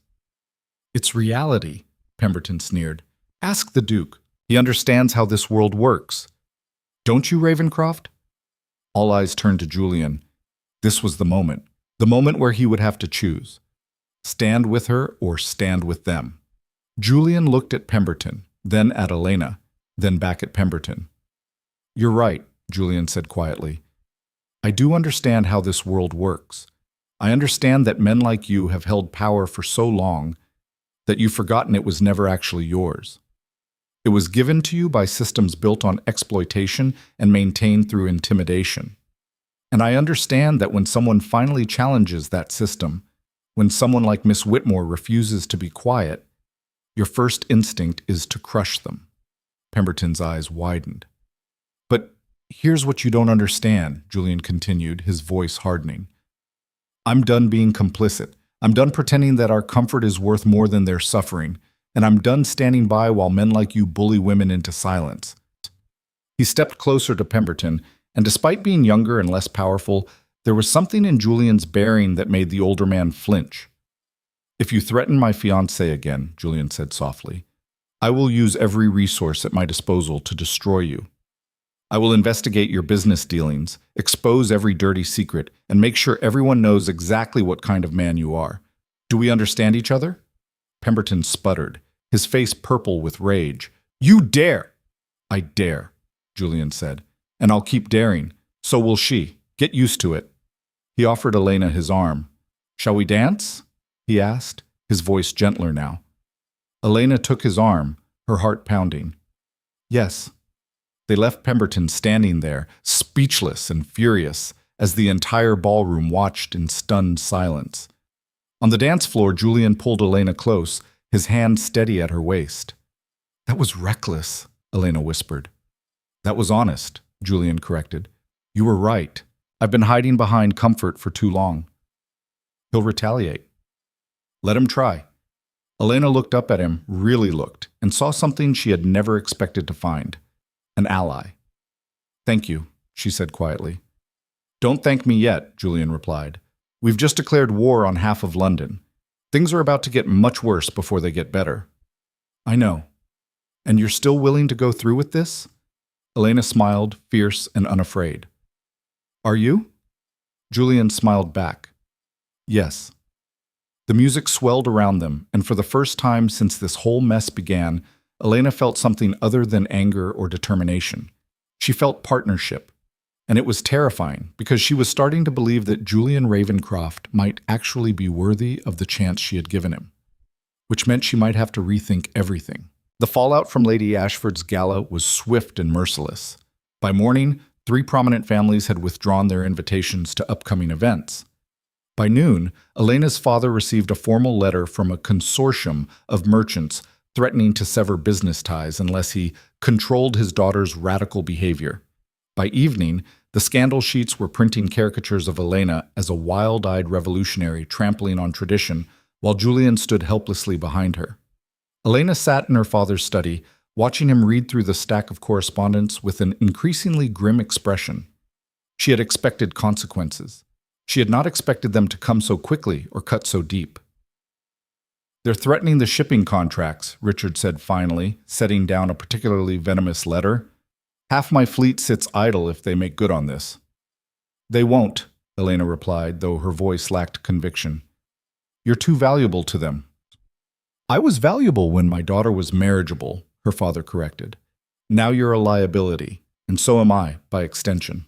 It's reality, Pemberton sneered. Ask the Duke. He understands how this world works. Don't you, Ravencroft? All eyes turned to Julian. This was the moment where he would have to choose. Stand with her or stand with them. Julian looked at Pemberton, then at Elena, then back at Pemberton. You're right, Julian said quietly. I do understand how this world works. I understand that men like you have held power for so long that you've forgotten it was never actually yours. It was given to you by systems built on exploitation and maintained through intimidation. And I understand that when someone finally challenges that system, when someone like Miss Whitmore refuses to be quiet, your first instinct is to crush them. Pemberton's eyes widened. But here's what you don't understand, Julian continued, his voice hardening. I'm done being complicit. I'm done pretending that our comfort is worth more than their suffering, and I'm done standing by while men like you bully women into silence. He stepped closer to Pemberton, and despite being younger and less powerful, there was something in Julian's bearing that made the older man flinch. If you threaten my fiancé again, Julian said softly, I will use every resource at my disposal to destroy you. I will investigate your business dealings, expose every dirty secret, and make sure everyone knows exactly what kind of man you are. Do we understand each other? Pemberton sputtered, his face purple with rage. You dare! I dare, Julian said, and I'll keep daring. So will she. Get used to it. He offered Elena his arm. Shall we dance? He asked, his voice gentler now. Elena took his arm, her heart pounding. Yes. They left Pemberton standing there, speechless and furious, as the entire ballroom watched in stunned silence. On the dance floor, Julian pulled Elena close, his hand steady at her waist. That was reckless, Elena whispered. That was honest, Julian corrected. You were right. I've been hiding behind comfort for too long. He'll retaliate. Let him try. Elena looked up at him, really looked, and saw something she had never expected to find. An ally. Thank you, she said quietly. Don't thank me yet, Julian replied. We've just declared war on half of London. Things are about to get much worse before they get better. I know. And you're still willing to go through with this? Elena smiled, fierce and unafraid. Are you? Julian smiled back. Yes. The music swelled around them, and for the first time since this whole mess began, Elena felt something other than anger or determination. She felt partnership. And it was terrifying, because she was starting to believe that Julian Ravencroft might actually be worthy of the chance she had given him, which meant she might have to rethink everything. The fallout from Lady Ashford's gala was swift and merciless. By morning, 3 prominent families had withdrawn their invitations to upcoming events. By noon, Elena's father received a formal letter from a consortium of merchants threatening to sever business ties unless he controlled his daughter's radical behavior. By evening, the scandal sheets were printing caricatures of Elena as a wild-eyed revolutionary trampling on tradition, while Julian stood helplessly behind her. Elena sat in her father's study, watching him read through the stack of correspondence with an increasingly grim expression. She had expected consequences. She had not expected them to come so quickly or cut so deep. They're threatening the shipping contracts, Richard said finally, setting down a particularly venomous letter. Half my fleet sits idle if they make good on this. They won't, Elena replied, though her voice lacked conviction. You're too valuable to them. I was valuable when my daughter was marriageable, her father corrected. Now you're a liability, and so am I, by extension.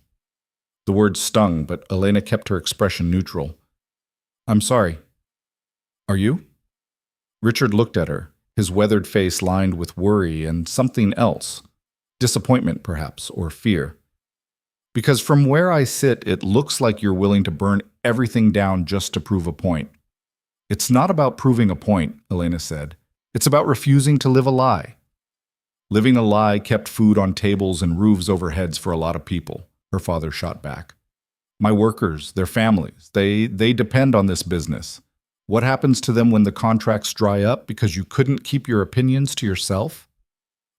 The words stung, but Elena kept her expression neutral. I'm sorry. Are you? Richard looked at her, his weathered face lined with worry and something else. Disappointment, perhaps, or fear. Because from where I sit, it looks like you're willing to burn everything down just to prove a point. It's not about proving a point, Elena said. It's about refusing to live a lie. Living a lie kept food on tables and roofs over heads for a lot of people, her father shot back. My workers, their families, they depend on this business. What happens to them when the contracts dry up because you couldn't keep your opinions to yourself?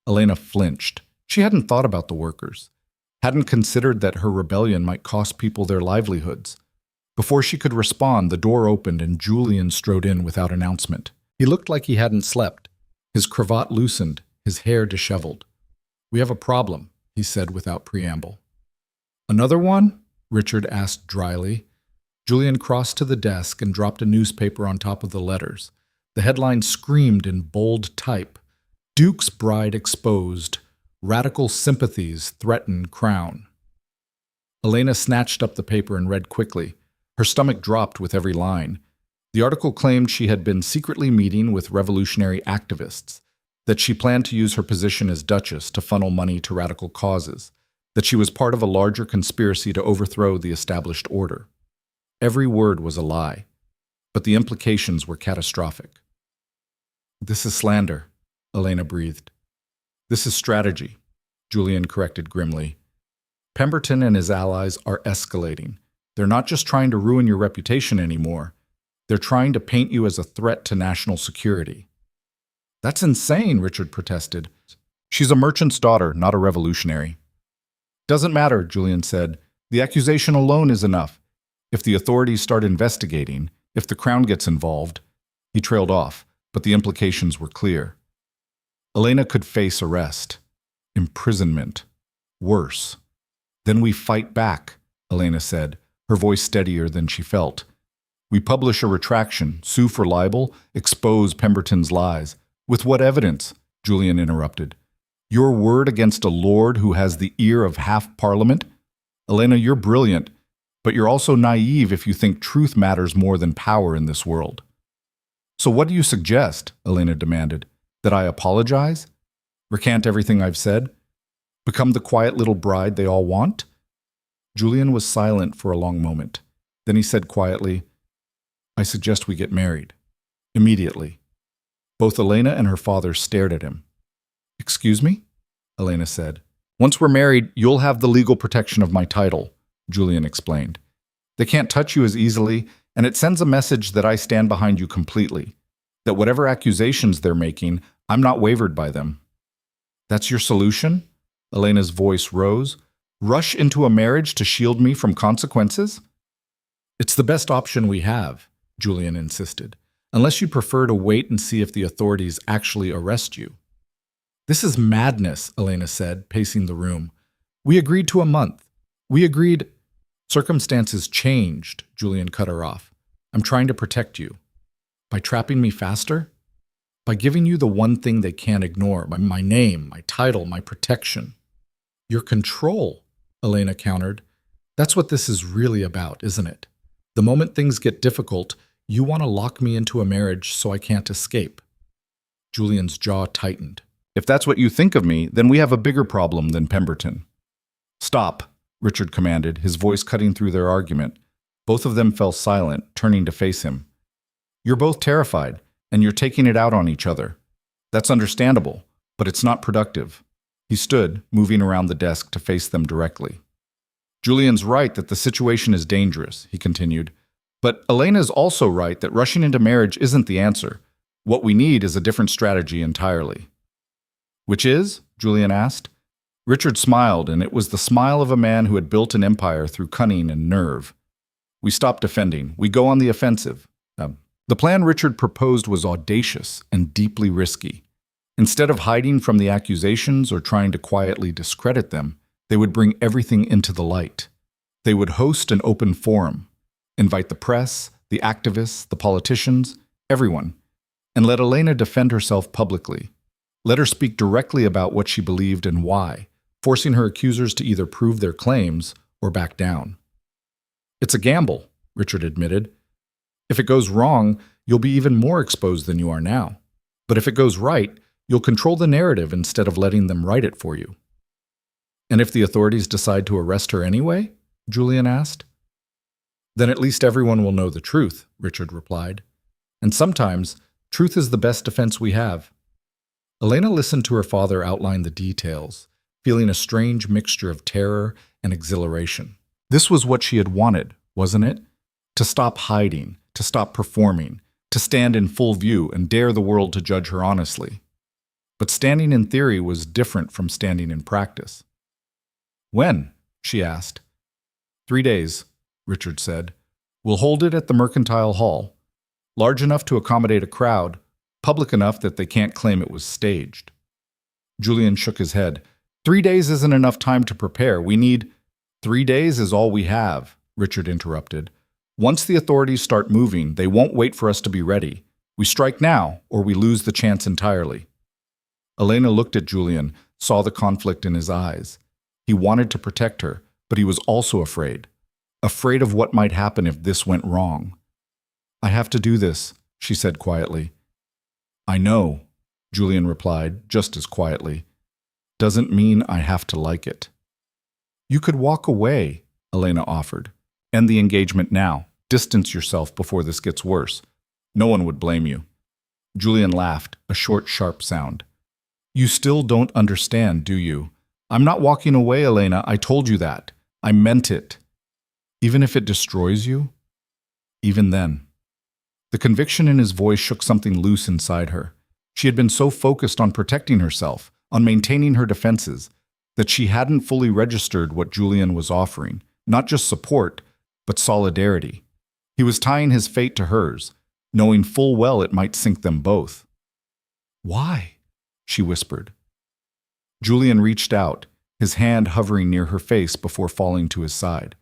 Elena flinched. She hadn't thought about the workers, hadn't considered that her rebellion might cost people their livelihoods. Before she could respond, the door opened and Julian strode in without announcement. He looked like he hadn't slept. His cravat loosened, his hair disheveled. "We have a problem," he said without preamble. "Another one?" Richard asked dryly. Julian crossed to the desk and dropped a newspaper on top of the letters. The headline screamed in bold type, "Duke's Bride Exposed. Radical Sympathies Threaten Crown." Elena snatched up the paper and read quickly. Her stomach dropped with every line. The article claimed she had been secretly meeting with revolutionary activists, that she planned to use her position as Duchess to funnel money to radical causes, that she was part of a larger conspiracy to overthrow the established order. Every word was a lie, but the implications were catastrophic. "This is slander," Elena breathed. "This is strategy," Julian corrected grimly. "Pemberton and his allies are escalating. They're not just trying to ruin your reputation anymore. They're trying to paint you as a threat to national security." "That's insane," Richard protested. "She's a merchant's daughter, not a revolutionary." "Doesn't matter," Julian said. "The accusation alone is enough. If the authorities start investigating, if the Crown gets involved—" He trailed off, but the implications were clear. Elena could face arrest, imprisonment, worse. "Then we fight back," Elena said, her voice steadier than she felt. "We publish a retraction, sue for libel, expose Pemberton's lies." "With what evidence?" Julian interrupted. "Your word against a lord who has the ear of half Parliament? Elena, you're brilliant, but you're also naive if you think truth matters more than power in this world." "So what do you suggest?" Elena demanded. "That I apologize? Recant everything I've said? Become the quiet little bride they all want?" Julian was silent for a long moment. Then he said quietly, "I suggest we get married. Immediately." Both Elena and her father stared at him. "Excuse me?" Elena said. "Once we're married, you'll have the legal protection of my title," Julian explained. "They can't touch you as easily, and it sends a message that I stand behind you completely, that whatever accusations they're making, I'm not wavered by them." "That's your solution?" Elena's voice rose. "Rush into a marriage to shield me from consequences?" "It's the best option we have," Julian insisted, "unless you prefer to wait and see if the authorities actually arrest you." "This is madness," Elena said, pacing the room. "We agreed to a month. We agreed—" "Circumstances changed," Julian cut her off. "I'm trying to protect you. By trapping me faster? By giving you the one thing they can't ignore, my name, my title, my protection." "Your control," Elena countered. "That's what this is really about, isn't it? The moment things get difficult, you want to lock me into a marriage so I can't escape." Julian's jaw tightened. "If that's what you think of me, then we have a bigger problem than Pemberton." "Stop," Richard commanded, his voice cutting through their argument. Both of them fell silent, turning to face him. "You're both terrified, and you're taking it out on each other. That's understandable, but it's not productive." He stood, moving around the desk to face them directly. "Julian's right that the situation is dangerous," he continued. "But Elena's also right that rushing into marriage isn't the answer. What we need is a different strategy entirely." "Which is?" Julian asked. Richard smiled, and it was the smile of a man who had built an empire through cunning and nerve. "We stop defending. We go on the offensive." The plan Richard proposed was audacious and deeply risky. Instead of hiding from the accusations or trying to quietly discredit them, they would bring everything into the light. They would host an open forum, invite the press, the activists, the politicians, everyone, and let Elena defend herself publicly. Let her speak directly about what she believed and why, forcing her accusers to either prove their claims or back down. "It's a gamble," Richard admitted. "If it goes wrong, you'll be even more exposed than you are now. But if it goes right, you'll control the narrative instead of letting them write it for you." "And if the authorities decide to arrest her anyway?" Julian asked. "Then at least everyone will know the truth," Richard replied. "And sometimes Truth is the best defense we have. Elena listened to her father outline the details, feeling a strange mixture of terror and exhilaration. This was what she had wanted, wasn't it? To stop hiding, to stop performing, to stand in full view and dare the world to judge her honestly. But standing in theory was different from standing in practice. When? She asked. 3 days, Richard said. We'll hold it at the Mercantile Hall. Large enough to accommodate a crowd, public enough that they can't claim it was staged. Julian shook his head. 3 days isn't enough time to prepare. We need— 3 days is all we have, Richard interrupted. Once the authorities start moving, they won't wait for us to be ready. We strike now, or we lose the chance entirely. Elena looked at Julian, saw the conflict in his eyes. He wanted to protect her, but he was also afraid. Afraid of what might happen if this went wrong. I have to do this, she said quietly. I know, Julian replied, just as quietly. Doesn't mean I have to like it. You could walk away, Elena offered. End the engagement now. Distance yourself before this gets worse. No one would blame you. Julian laughed, a short, sharp sound. You still don't understand, do you? I'm not walking away, Elena. I told you that. I meant it. Even if it destroys you? Even then. The conviction in his voice shook something loose inside her. She had been so focused on protecting herself, on maintaining her defenses, that she hadn't fully registered what Julian was offering. Not just support, but solidarity. He was tying his fate to hers, knowing full well it might sink them both. Why? She whispered. Julian reached out, his hand hovering near her face before falling to his side.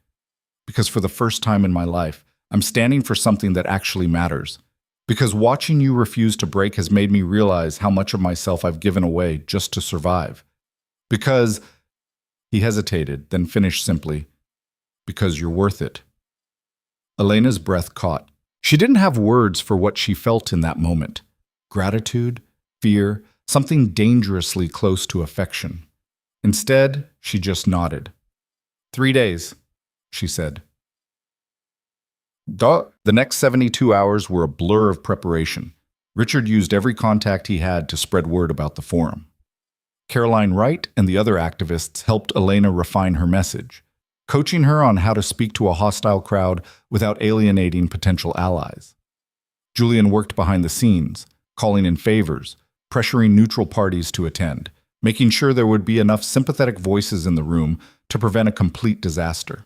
Because for the first time in my life, I'm standing for something that actually matters. Because watching you refuse to break has made me realize how much of myself I've given away just to survive. Because— He hesitated, then finished simply, because you're worth it. Elena's breath caught. She didn't have words for what she felt in that moment. Gratitude, fear, something dangerously close to affection. Instead, she just nodded. 3 days, she said. The next 72 hours were a blur of preparation. Richard used every contact he had to spread word about the forum. Caroline Wright and the other activists helped Elena refine her message, coaching her on how to speak to a hostile crowd without alienating potential allies. Julian worked behind the scenes, calling in favors, pressuring neutral parties to attend, making sure there would be enough sympathetic voices in the room to prevent a complete disaster.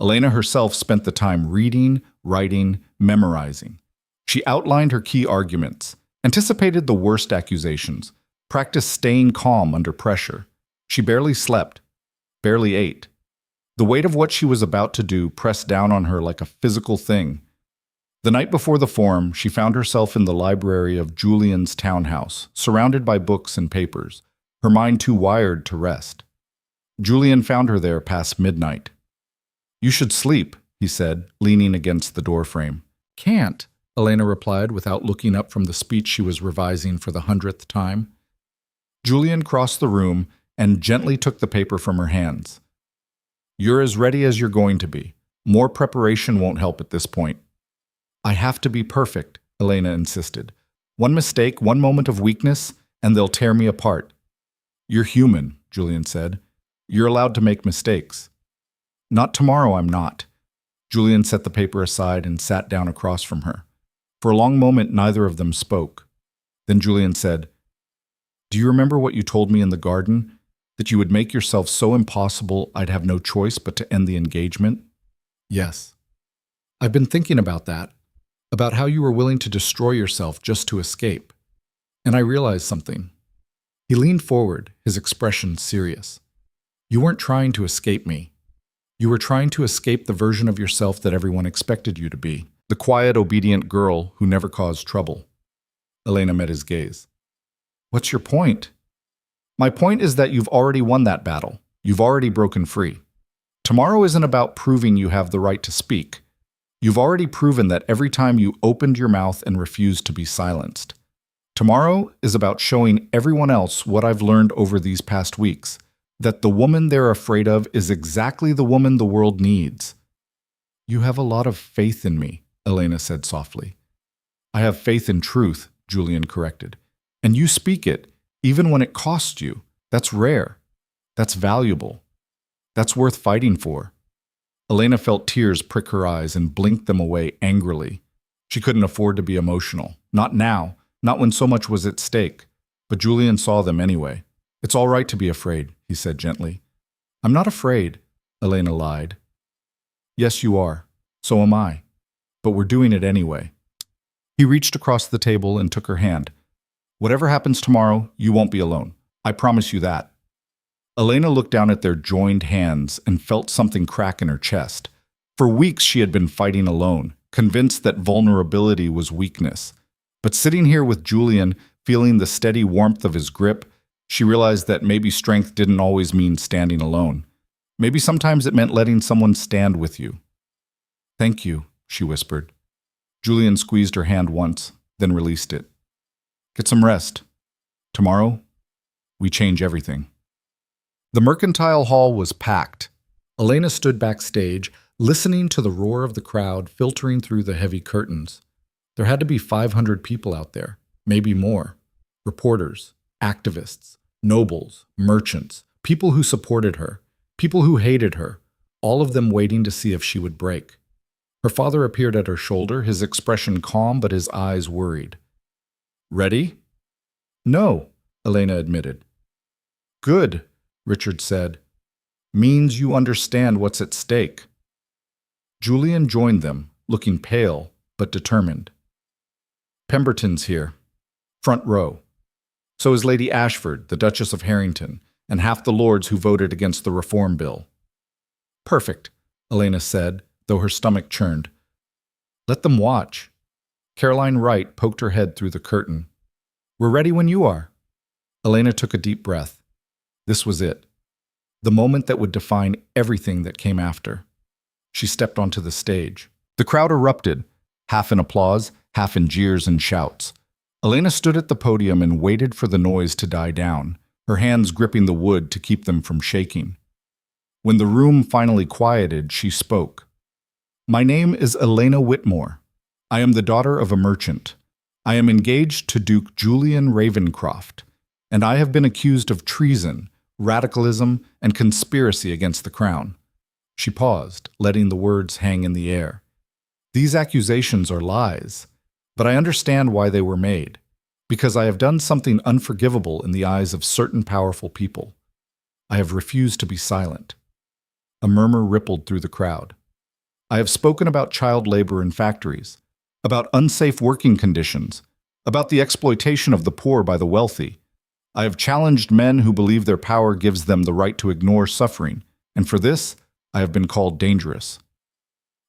Elena herself spent the time reading, writing, memorizing. She outlined her key arguments, anticipated the worst accusations, practiced staying calm under pressure. She barely slept, barely ate. The weight of what she was about to do pressed down on her like a physical thing. The night before the forum, she found herself in the library of Julian's townhouse, surrounded by books and papers, her mind too wired to rest. Julian found her there past midnight. You should sleep, he said, leaning against the doorframe. Can't, Elena replied without looking up from the speech she was revising for the 100th time. Julian crossed the room and gently took the paper from her hands. You're as ready as you're going to be. More preparation won't help at this point. I have to be perfect, Elena insisted. One mistake, one moment of weakness, and they'll tear me apart. You're human, Julian said. You're allowed to make mistakes. Not tomorrow, I'm not. Julian set the paper aside and sat down across from her. For a long moment, neither of them spoke. Then Julian said, Do you remember what you told me in the garden? That you would make yourself so impossible I'd have no choice but to end the engagement? Yes. I've been thinking about that, about how you were willing to destroy yourself just to escape. And I realized something. He leaned forward, his expression serious. You weren't trying to escape me. You were trying to escape the version of yourself that everyone expected you to be, the quiet, obedient girl who never caused trouble. Elena met his gaze. What's your point? My point is that you've already won that battle. You've already broken free. Tomorrow isn't about proving you have the right to speak. You've already proven that every time you opened your mouth and refused to be silenced. Tomorrow is about showing everyone else what I've learned over these past weeks, that the woman they're afraid of is exactly the woman the world needs. You have a lot of faith in me, Elena said softly. I have faith in truth, Julian corrected. And you speak it, even when it costs you. That's rare. That's valuable. That's worth fighting for. Elena felt tears prick her eyes and blinked them away angrily. She couldn't afford to be emotional. Not now, not when so much was at stake. But Julian saw them anyway. It's all right to be afraid, he said gently. I'm not afraid, Elena lied. Yes, you are. So am I. But we're doing it anyway. He reached across the table and took her hand. Whatever happens tomorrow, you won't be alone. I promise you that. Elena looked down at their joined hands and felt something crack in her chest. For weeks she had been fighting alone, convinced that vulnerability was weakness. But sitting here with Julian, feeling the steady warmth of his grip, she realized that maybe strength didn't always mean standing alone. Maybe sometimes it meant letting someone stand with you. Thank you, she whispered. Julian squeezed her hand once, then released it. Get some rest. Tomorrow, we change everything. The mercantile hall was packed. Elena stood backstage, listening to the roar of the crowd filtering through the heavy curtains. There had to be 500 people out there, maybe more. Reporters, activists, nobles, merchants, people who supported her, people who hated her, all of them waiting to see if she would break. Her father appeared at her shoulder, his expression calm but his eyes worried. Ready? No, Elena admitted. Good, Richard said. Means you understand what's at stake. Julian joined them, looking pale but determined. Pemberton's here. Front row. So is Lady Ashford, the Duchess of Harrington, and half the lords who voted against the reform bill. Perfect, Elena said, though her stomach churned. Let them watch. Caroline Wright poked her head through the curtain. We're ready when you are. Elena took a deep breath. This was it. The moment that would define everything that came after. She stepped onto the stage. The crowd erupted, half in applause, half in jeers and shouts. Elena stood at the podium and waited for the noise to die down, her hands gripping the wood to keep them from shaking. When the room finally quieted, she spoke. My name is Elena Whitmore. I am the daughter of a merchant. I am engaged to Duke Julian Ravencroft, and I have been accused of treason, radicalism, and conspiracy against the crown. She paused, letting the words hang in the air. These accusations are lies, but I understand why they were made, because I have done something unforgivable in the eyes of certain powerful people. I have refused to be silent. A murmur rippled through the crowd. I have spoken about child labor in factories, about unsafe working conditions, about the exploitation of the poor by the wealthy. I have challenged men who believe their power gives them the right to ignore suffering, and for this, I have been called dangerous.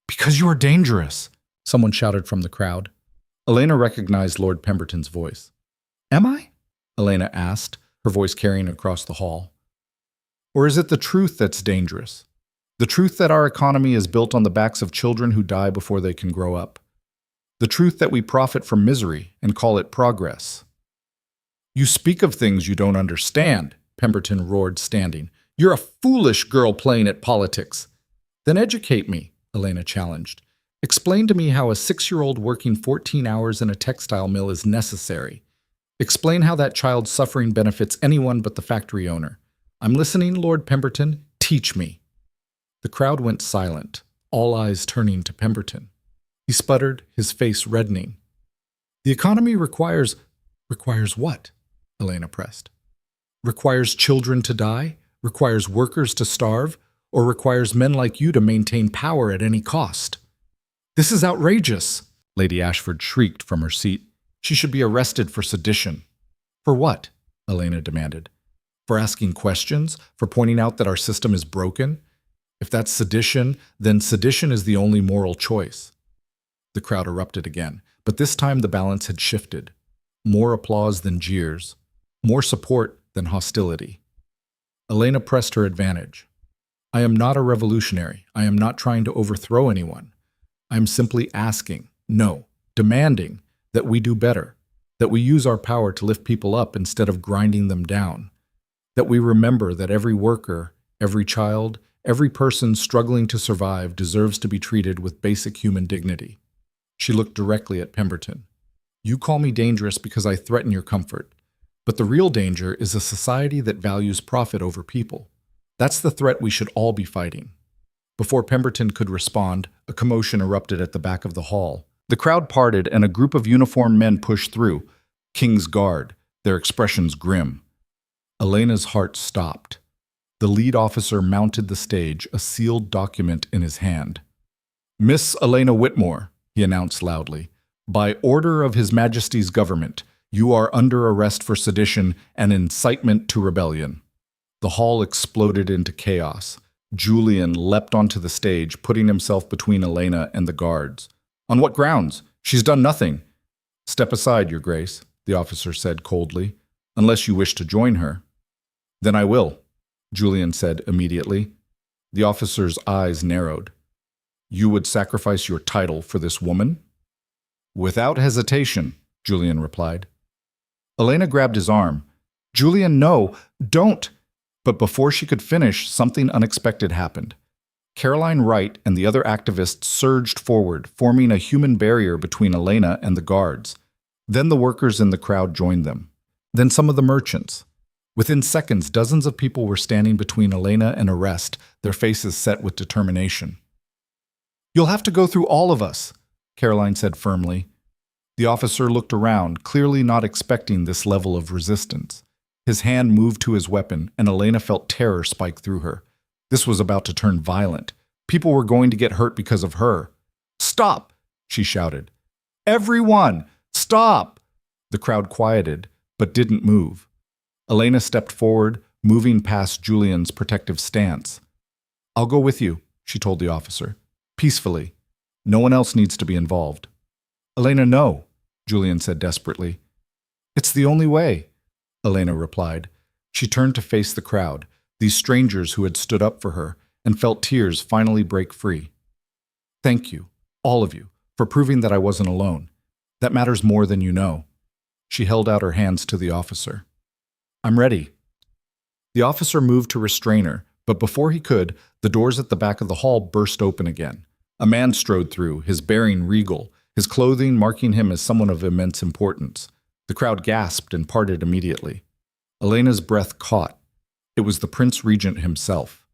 Because you are dangerous, someone shouted from the crowd. Elena recognized Lord Pemberton's voice. Am I? Elena asked, her voice carrying across the hall. Or is it the truth that's dangerous? The truth that our economy is built on the backs of children who die before they can grow up. The truth that we profit from misery and call it progress. You speak of things you don't understand, Pemberton roared, standing. You're a foolish girl playing at politics. Then educate me, Elena challenged. Explain to me how a 6-year-old working 14 hours in a textile mill is necessary. Explain how that child's suffering benefits anyone but the factory owner. I'm listening, Lord Pemberton. Teach me. The crowd went silent, all eyes turning to Pemberton. He sputtered, his face reddening. The economy requires what? Elena pressed. Requires children to die? Requires workers to starve? Or requires men like you to maintain power at any cost? This is outrageous, Lady Ashford shrieked from her seat. She should be arrested for sedition. For what? Elena demanded. For asking questions? For pointing out that our system is broken? If that's sedition, then sedition is the only moral choice. The crowd erupted again, but this time the balance had shifted. More applause than jeers. More support than hostility. Elena pressed her advantage. I am not a revolutionary. I am not trying to overthrow anyone. I am simply asking, no, demanding, that we do better, that we use our power to lift people up instead of grinding them down, that we remember that every worker, every child, every person struggling to survive deserves to be treated with basic human dignity. She looked directly at Pemberton. You call me dangerous because I threaten your comfort. But the real danger is a society that values profit over people. That's the threat we should all be fighting. Before Pemberton could respond, a commotion erupted at the back of the hall. The crowd parted and a group of uniformed men pushed through. King's Guard, their expressions grim. Elena's heart stopped. The lead officer mounted the stage, a sealed document in his hand. Miss Elena Whitmore, he announced loudly, by order of His Majesty's government, you are under arrest for sedition and incitement to rebellion. The hall exploded into chaos. Julian leapt onto the stage, putting himself between Elena and the guards. On what grounds? She's done nothing. Step aside, Your Grace, the officer said coldly, unless you wish to join her. Then I will, Julian said immediately. The officer's eyes narrowed. You would sacrifice your title for this woman? Without hesitation, Julian replied. Elena grabbed his arm. Julian, no, don't! But before she could finish, something unexpected happened. Caroline Wright and the other activists surged forward, forming a human barrier between Elena and the guards. Then the workers in the crowd joined them. Then some of the merchants. Within seconds, dozens of people were standing between Elena and arrest, their faces set with determination. You'll have to go through all of us, Caroline said firmly. The officer looked around, clearly not expecting this level of resistance. His hand moved to his weapon, and Elena felt terror spike through her. This was about to turn violent. People were going to get hurt because of her. Stop, she shouted. Everyone, stop! The crowd quieted, but didn't move. Elena stepped forward, moving past Julian's protective stance. I'll go with you, she told the officer. Peacefully. No one else needs to be involved. Elena, no, Julian said desperately. It's the only way, Elena replied. She turned to face the crowd, these strangers who had stood up for her, and felt tears finally break free. Thank you, all of you, for proving that I wasn't alone. That matters more than you know. She held out her hands to the officer. I'm ready. The officer moved to restrain her, but before he could, the doors at the back of the hall burst open again. A man strode through, his bearing regal, his clothing marking him as someone of immense importance. The crowd gasped and parted immediately. Elena's breath caught. It was the Prince Regent himself.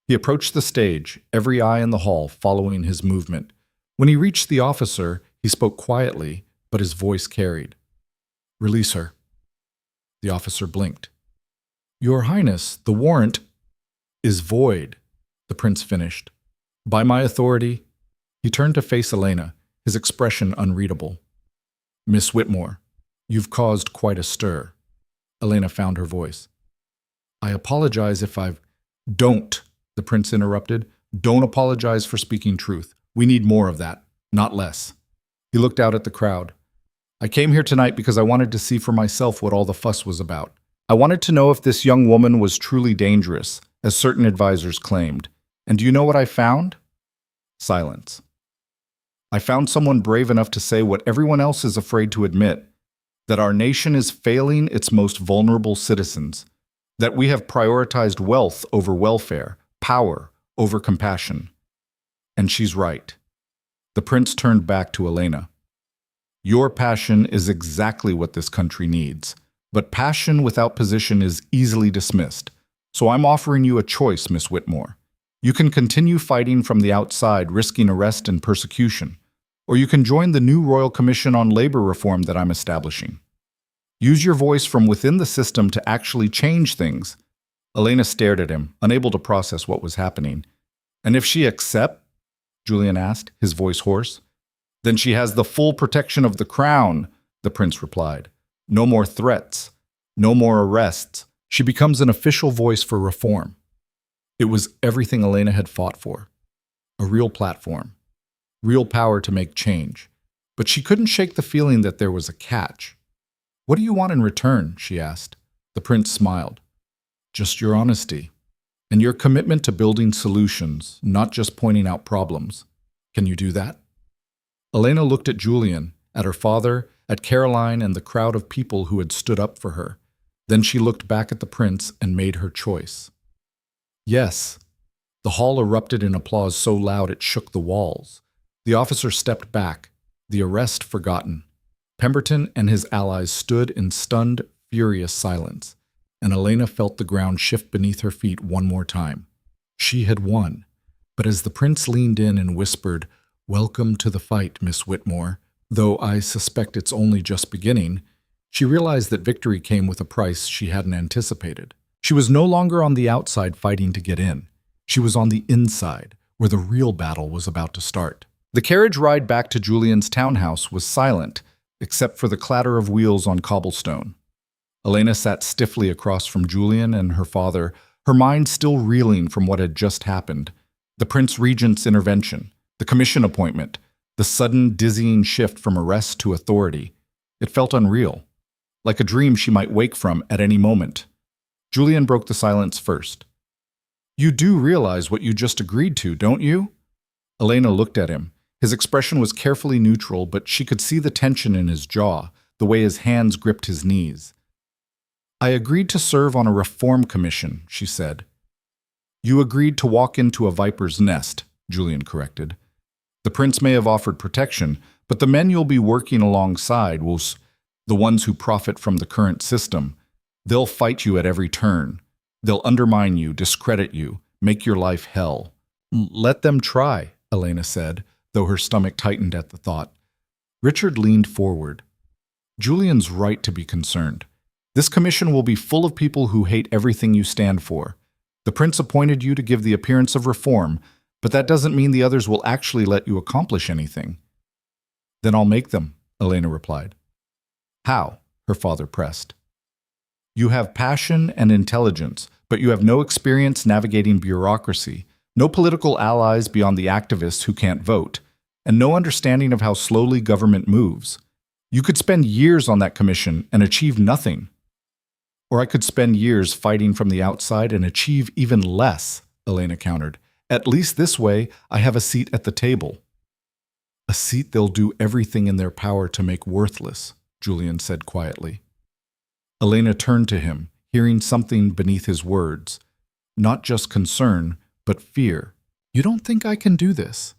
He approached the stage, every eye in the hall following his movement. When he reached the officer, he spoke quietly, but his voice carried. Release her. The officer blinked. Your Highness, the warrant is void, the prince finished. By my authority. He turned to face Elena, his expression unreadable. Miss Whitmore, you've caused quite a stir. Elena found her voice. I apologize if I've... Don't, the prince interrupted. Don't apologize for speaking truth. We need more of that, not less. He looked out at the crowd. I came here tonight because I wanted to see for myself what all the fuss was about. I wanted to know if this young woman was truly dangerous, as certain advisors claimed. And do you know what I found? Silence. I found someone brave enough to say what everyone else is afraid to admit, that our nation is failing its most vulnerable citizens, that we have prioritized wealth over welfare, power over compassion. And she's right. The prince turned back to Elena. Your passion is exactly what this country needs, but passion without position is easily dismissed. So I'm offering you a choice, Miss Whitmore. You can continue fighting from the outside, risking arrest and persecution, or you can join the new Royal Commission on Labor Reform that I'm establishing. Use your voice from within the system to actually change things. Elena stared at him, unable to process what was happening. And if she accepts? Julian asked, his voice hoarse. Then she has the full protection of the crown, the prince replied. No more threats, no more arrests. She becomes an official voice for reform. It was everything Elena had fought for. A real platform. Real power to make change. But she couldn't shake the feeling that there was a catch. What do you want in return? She asked. The prince smiled. Just your honesty. And your commitment to building solutions, not just pointing out problems. Can you do that? Elena looked at Julian, at her father, at Caroline and the crowd of people who had stood up for her. Then she looked back at the prince and made her choice. Yes. The hall erupted in applause so loud it shook the walls. The officer stepped back, the arrest forgotten. Pemberton and his allies stood in stunned, furious silence, and Elena felt the ground shift beneath her feet one more time. She had won. But as the prince leaned in and whispered, "Welcome to the fight, Miss Whitmore, though I suspect it's only just beginning," she realized that victory came with a price she hadn't anticipated. She was no longer on the outside fighting to get in. She was on the inside, where the real battle was about to start. The carriage ride back to Julian's townhouse was silent, except for the clatter of wheels on cobblestone. Elena sat stiffly across from Julian and her father, her mind still reeling from what had just happened. The Prince Regent's intervention, the commission appointment, the sudden dizzying shift from arrest to authority. It felt unreal, like a dream she might wake from at any moment. Julian broke the silence first. "You do realize what you just agreed to, don't you?" Elena looked at him. His expression was carefully neutral, but she could see the tension in his jaw, the way his hands gripped his knees. "I agreed to serve on a reform commission," she said. "You agreed to walk into a viper's nest," Julian corrected. "The prince may have offered protection, but the men you'll be working alongside will, the ones who profit from the current system, they'll fight you at every turn. They'll undermine you, discredit you, make your life hell." "Let them try," Elena said, though her stomach tightened at the thought. Richard leaned forward. "Julian's right to be concerned. This commission will be full of people who hate everything you stand for. The prince appointed you to give the appearance of reform, but that doesn't mean the others will actually let you accomplish anything." "Then I'll make them," Elena replied. "How?" her father pressed. "You have passion and intelligence, but you have no experience navigating bureaucracy, no political allies beyond the activists who can't vote, and no understanding of how slowly government moves. You could spend years on that commission and achieve nothing. Or I could spend years fighting from the outside and achieve even less," Elena countered. "At least this way, I have a seat at the table." "A seat they'll do everything in their power to make worthless," Julian said quietly. Elena turned to him, hearing something beneath his words. Not just concern, but fear. "You don't think I can do this?"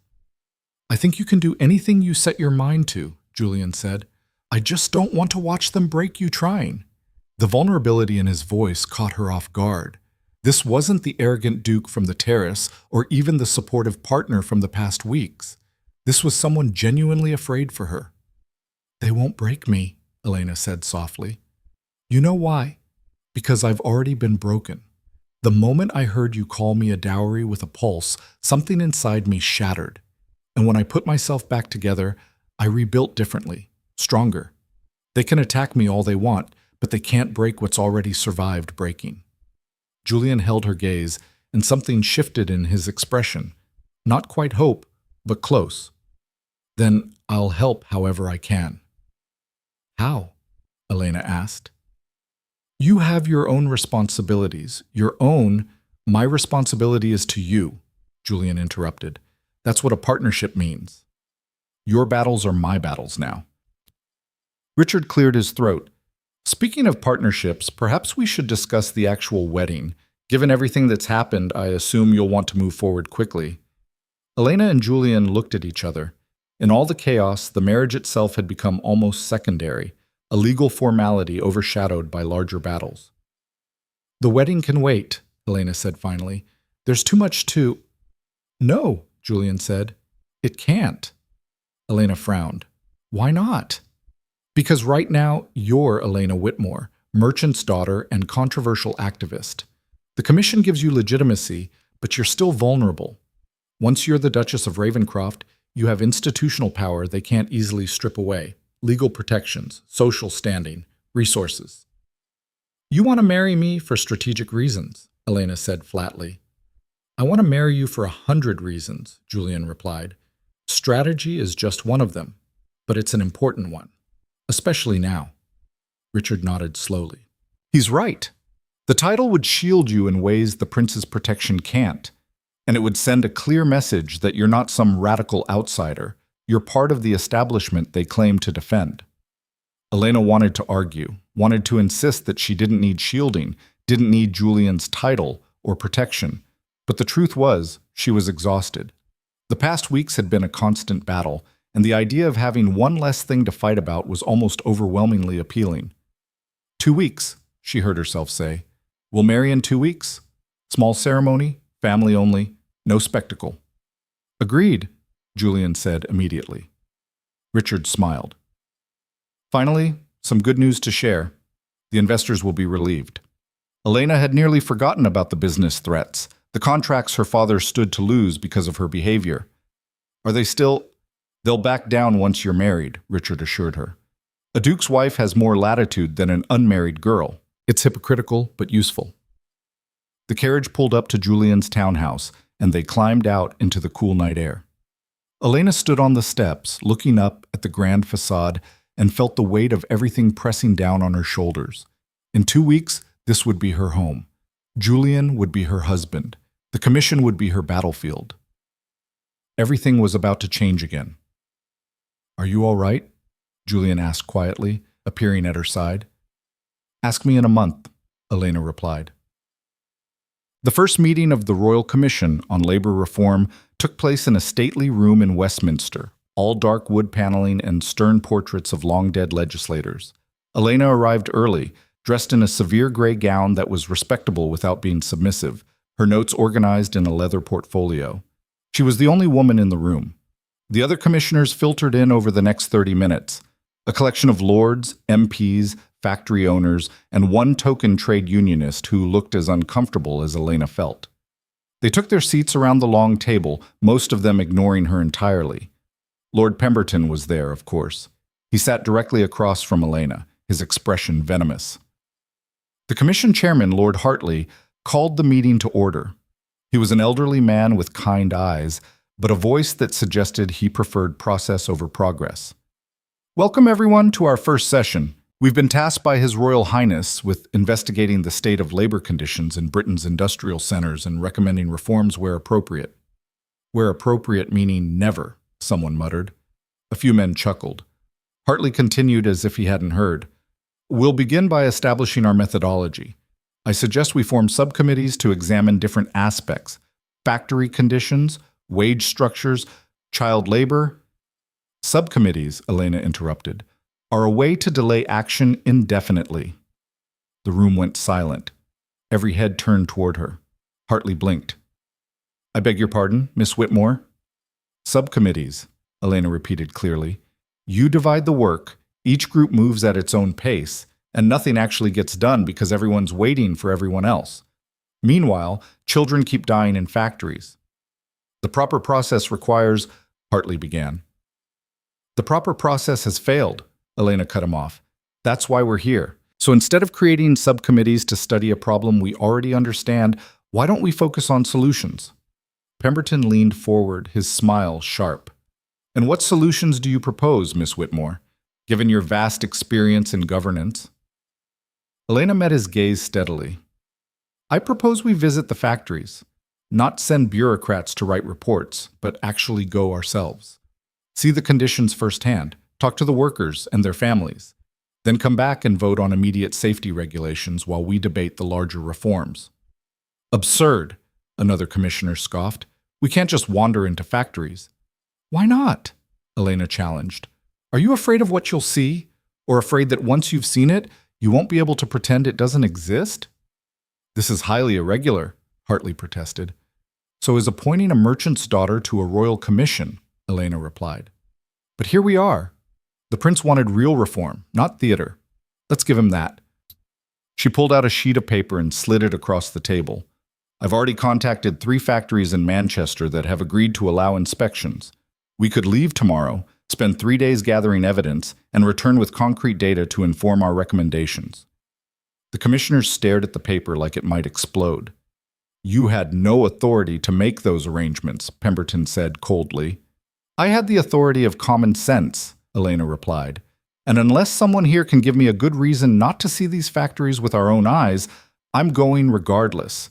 "I think you can do anything you set your mind to," Julian said. "I just don't want to watch them break you trying." The vulnerability in his voice caught her off guard. This wasn't the arrogant duke from the terrace or even the supportive partner from the past weeks. This was someone genuinely afraid for her. "They won't break me," Elena said softly. "You know why? Because I've already been broken. The moment I heard you call me a dowry with a pulse, something inside me shattered. And when I put myself back together, I rebuilt differently, stronger. They can attack me all they want, but they can't break what's already survived breaking." Julian held her gaze, and something shifted in his expression. Not quite hope, but close. "Then I'll help however I can." "How?" Elena asked. "You have your own responsibilities. Your own. My responsibility is to you," Julian interrupted. "That's what a partnership means. Your battles are my battles now." Richard cleared his throat. "Speaking of partnerships, perhaps we should discuss the actual wedding. Given everything that's happened, I assume you'll want to move forward quickly." Elena and Julian looked at each other. In all the chaos, the marriage itself had become almost secondary, a legal formality overshadowed by larger battles. "The wedding can wait," Elena said finally. "There's too much to—" "No," Julian said. "It can't." Elena frowned. "Why not?" "Because right now, you're Elena Whitmore, merchant's daughter and controversial activist. The commission gives you legitimacy, but you're still vulnerable. Once you're the Duchess of Ravencroft, you have institutional power they can't easily strip away. Legal protections, social standing, resources." "You want to marry me for strategic reasons," Elena said flatly. "I want to marry you for 100 reasons," Julian replied. "Strategy is just one of them, but it's an important one. Especially now." Richard nodded slowly. "He's right. The title would shield you in ways the prince's protection can't, and it would send a clear message that you're not some radical outsider. You're part of the establishment they claim to defend." Elena wanted to argue, wanted to insist that she didn't need shielding, didn't need Julian's title or protection, but the truth was, she was exhausted. The past weeks had been a constant battle, and the idea of having one less thing to fight about was almost overwhelmingly appealing. 2 weeks, she heard herself say. We'll marry in 2 weeks. Small ceremony, family only, no spectacle. Agreed, Julian said immediately. Richard smiled. Finally, some good news to share. The investors will be relieved. Elena had nearly forgotten about the business threats, the contracts her father stood to lose because of her behavior. Are they still? They'll back down once you're married, Richard assured her. A duke's wife has more latitude than an unmarried girl. It's hypocritical, but useful. The carriage pulled up to Julian's townhouse, and they climbed out into the cool night air. Elena stood on the steps, looking up at the grand facade, and felt the weight of everything pressing down on her shoulders. In 2 weeks, this would be her home. Julian would be her husband. The commission would be her battlefield. Everything was about to change again. Are you all right? Julian asked quietly, appearing at her side. Ask me in a month, Elena replied. The first meeting of the Royal Commission on Labor Reform took place in a stately room in Westminster, all dark wood paneling and stern portraits of long-dead legislators. Elena arrived early, dressed in a severe gray gown that was respectable without being submissive, her notes organized in a leather portfolio. She was the only woman in the room. The other commissioners filtered in over the next 30 minutes, a collection of lords, MPs, factory owners, and one token trade unionist who looked as uncomfortable as Elena felt. They took their seats around the long table, most of them ignoring her entirely. Lord Pemberton was there, of course. He sat directly across from Elena, his expression venomous. The commission chairman, Lord Hartley, called the meeting to order. He was an elderly man with kind eyes, but a voice that suggested he preferred process over progress. Welcome everyone to our first session. We've been tasked by His Royal Highness with investigating the state of labor conditions in Britain's industrial centers and recommending reforms where appropriate. Where appropriate meaning never, someone muttered. A few men chuckled. Hartley continued as if he hadn't heard. We'll begin by establishing our methodology. I suggest we form subcommittees to examine different aspects: factory conditions, wage structures, child labor. Subcommittees, Elena interrupted, are a way to delay action indefinitely. The room went silent. Every head turned toward her. Hartley blinked. I beg your pardon, Miss Whitmore? Subcommittees, Elena repeated clearly. You divide the work, each group moves at its own pace, and nothing actually gets done because everyone's waiting for everyone else. Meanwhile, children keep dying in factories. The proper process requires, Hartley began. The proper process has failed, Elena cut him off. That's why we're here. So instead of creating subcommittees to study a problem we already understand, why don't we focus on solutions? Pemberton leaned forward, his smile sharp. And what solutions do you propose, Miss Whitmore, given your vast experience in governance? Elena met his gaze steadily. I propose we visit the factories, not send bureaucrats to write reports, but actually go ourselves. See the conditions firsthand, talk to the workers and their families, then come back and vote on immediate safety regulations while we debate the larger reforms. Absurd, another commissioner scoffed. We can't just wander into factories. Why not? Elena challenged. Are you afraid of what you'll see? Or afraid that once you've seen it, you won't be able to pretend it doesn't exist? This is highly irregular, Hartley protested. So is appointing a merchant's daughter to a royal commission, Elena replied. But here we are. The prince wanted real reform, not theater. Let's give him that. She pulled out a sheet of paper and slid it across the table. I've already contacted 3 factories in Manchester that have agreed to allow inspections. We could leave tomorrow, spend 3 days gathering evidence, and return with concrete data to inform our recommendations. The commissioners stared at the paper like it might explode. You had no authority to make those arrangements, Pemberton said coldly. I had the authority of common sense, Elena replied. And unless someone here can give me a good reason not to see these factories with our own eyes, I'm going regardless.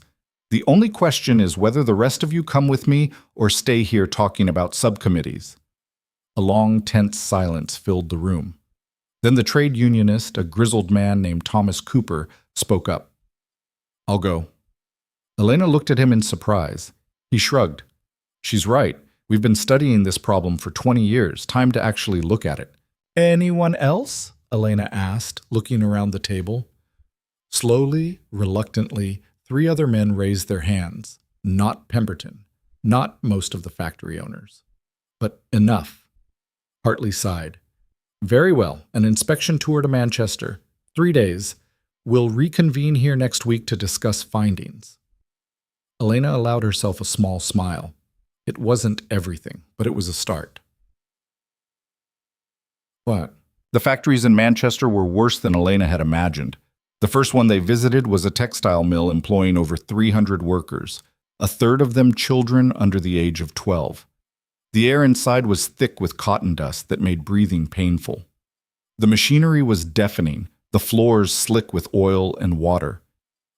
The only question is whether the rest of you come with me or stay here talking about subcommittees. A long, tense silence filled the room. Then the trade unionist, a grizzled man named Thomas Cooper, spoke up. I'll go. Elena looked at him in surprise. He shrugged. She's right. We've been studying this problem for 20 years. Time to actually look at it. Anyone else? Elena asked, looking around the table. Slowly, reluctantly, 3 other men raised their hands. Not Pemberton, not most of the factory owners. But enough. Hartley sighed. Very well, an inspection tour to Manchester. 3 days. We'll reconvene here next week to discuss findings. Elena allowed herself a small smile. It wasn't everything, but it was a start. What? The factories in Manchester were worse than Elena had imagined. The first one they visited was a textile mill employing over 300 workers, a third of them children under the age of 12. The air inside was thick with cotton dust that made breathing painful. The machinery was deafening, the floors slick with oil and water.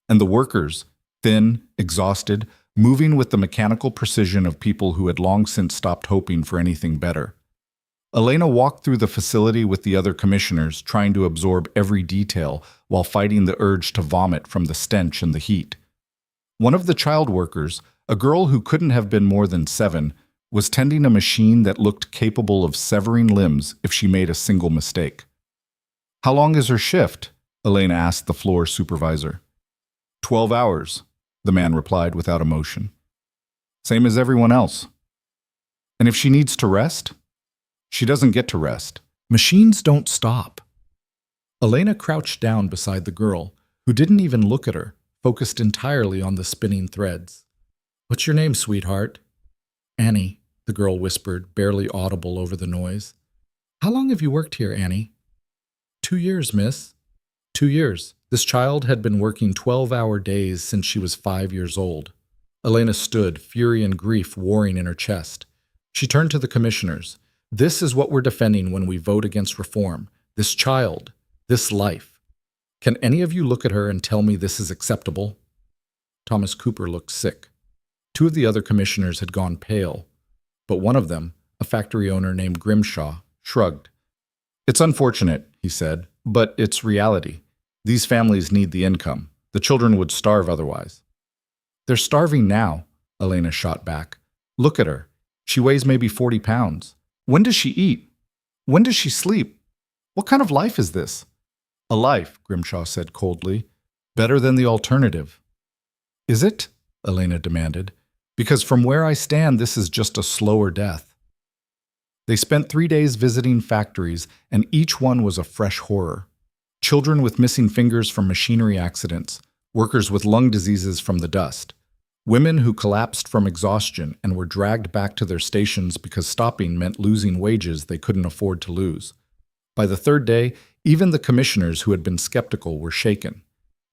And the workers, thin, exhausted, moving with the mechanical precision of people who had long since stopped hoping for anything better. Elena walked through the facility with the other commissioners, trying to absorb every detail while fighting the urge to vomit from the stench and the heat. One of the child workers, a girl who couldn't have been more than 7, was tending a machine that looked capable of severing limbs if she made a single mistake. How long is her shift? Elena asked the floor supervisor. 12 hours, the man replied without emotion. Same as everyone else. And if she needs to rest? She doesn't get to rest. Machines don't stop. Elena crouched down beside the girl, who didn't even look at her, focused entirely on the spinning threads. What's your name, sweetheart? Annie, the girl whispered, barely audible over the noise. How long have you worked here, Annie? 2 years, miss. 2 years. This child had been working 12-hour days since she was 5 years old. Elena stood, fury and grief warring in her chest. She turned to the commissioners. This is what we're defending when we vote against reform. This child, this life. Can any of you look at her and tell me this is acceptable? Thomas Cooper looked sick. 2 of the other commissioners had gone pale, but one of them, a factory owner named Grimshaw, shrugged. It's unfortunate, he said, but it's reality. These families need the income. The children would starve otherwise. They're starving now, Elena shot back. Look at her. She weighs maybe 40 pounds. When does she eat? When does she sleep? What kind of life is this? A life, Grimshaw said coldly. Better than the alternative. Is it? Elena demanded. Because from where I stand, this is just a slower death. They spent 3 days visiting factories, and each one was a fresh horror. Children with missing fingers from machinery accidents, workers with lung diseases from the dust, women who collapsed from exhaustion and were dragged back to their stations because stopping meant losing wages they couldn't afford to lose. By the 3rd day, even the commissioners who had been skeptical were shaken.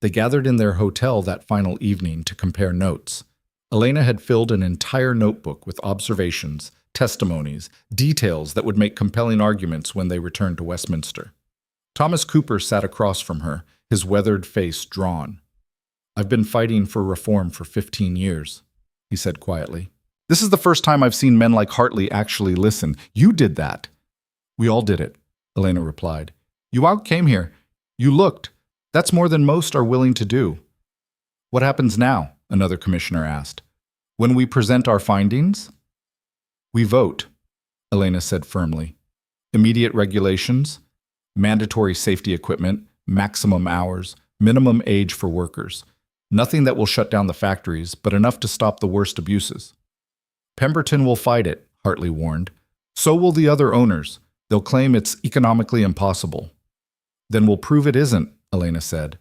They gathered in their hotel that final evening to compare notes. Elena had filled an entire notebook with observations, testimonies, details that would make compelling arguments when they returned to Westminster. Thomas Cooper sat across from her, his weathered face drawn. I've been fighting for reform for 15 years, he said quietly. This is the first time I've seen men like Hartley actually listen. You did that. We all did it, Elena replied. You came here. You looked. That's more than most are willing to do. What happens now? Another commissioner asked. When we present our findings? We vote, Elena said firmly. Immediate regulations, mandatory safety equipment, maximum hours, minimum age for workers. Nothing that will shut down the factories, but enough to stop the worst abuses. Pemberton will fight it, Hartley warned. So will the other owners. They'll claim it's economically impossible. Then we'll prove it isn't, Elena said.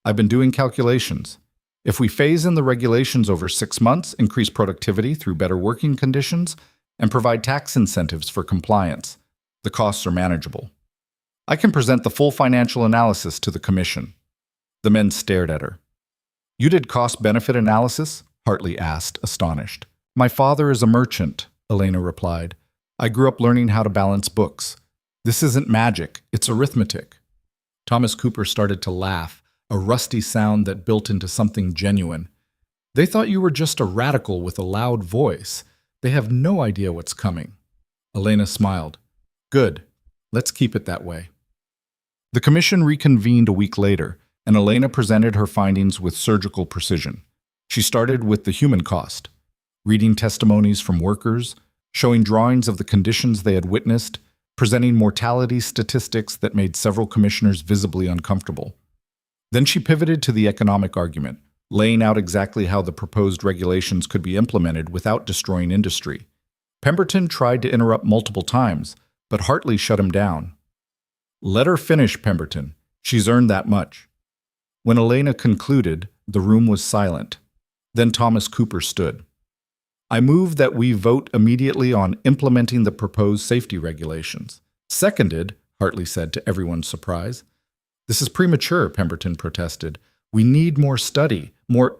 I've been doing calculations. If we phase in the regulations over 6 months, increase productivity through better working conditions, and provide tax incentives for compliance, the costs are manageable. I can present the full financial analysis to the commission. The men stared at her. You did cost-benefit analysis? Hartley asked, astonished. My father is a merchant, Elena replied. I grew up learning how to balance books. This isn't magic, it's arithmetic. Thomas Cooper started to laugh, a rusty sound that built into something genuine. They thought you were just a radical with a loud voice. They have no idea what's coming. Elena smiled. Good. Let's keep it that way. The commission reconvened a week later, and Elena presented her findings with surgical precision. She started with the human cost, reading testimonies from workers, showing drawings of the conditions they had witnessed, presenting mortality statistics that made several commissioners visibly uncomfortable. Then she pivoted to the economic argument, laying out exactly how the proposed regulations could be implemented without destroying industry. Pemberton tried to interrupt multiple times, but Hartley shut him down. "Let her finish, Pemberton. She's earned that much." When Elena concluded, the room was silent. Then Thomas Cooper stood. "I move that we vote immediately on implementing the proposed safety regulations." "Seconded," Hartley said to everyone's surprise. "This is premature," Pemberton protested. "We need more study, more—"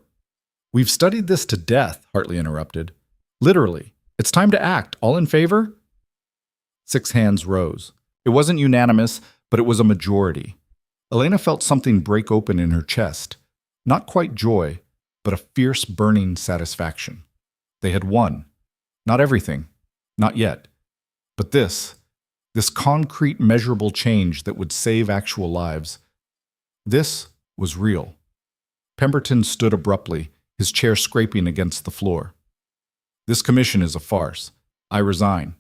"We've studied this to death," Hartley interrupted. "Literally. It's time to act. All in favor?" 6 hands rose. It wasn't unanimous, but it was a majority. Elena felt something break open in her chest. Not quite joy, but a fierce, burning satisfaction. They had won. Not everything. Not yet. But this concrete, measurable change that would save actual lives, this was real. Pemberton stood abruptly, his chair scraping against the floor. "This commission is a farce. I resign."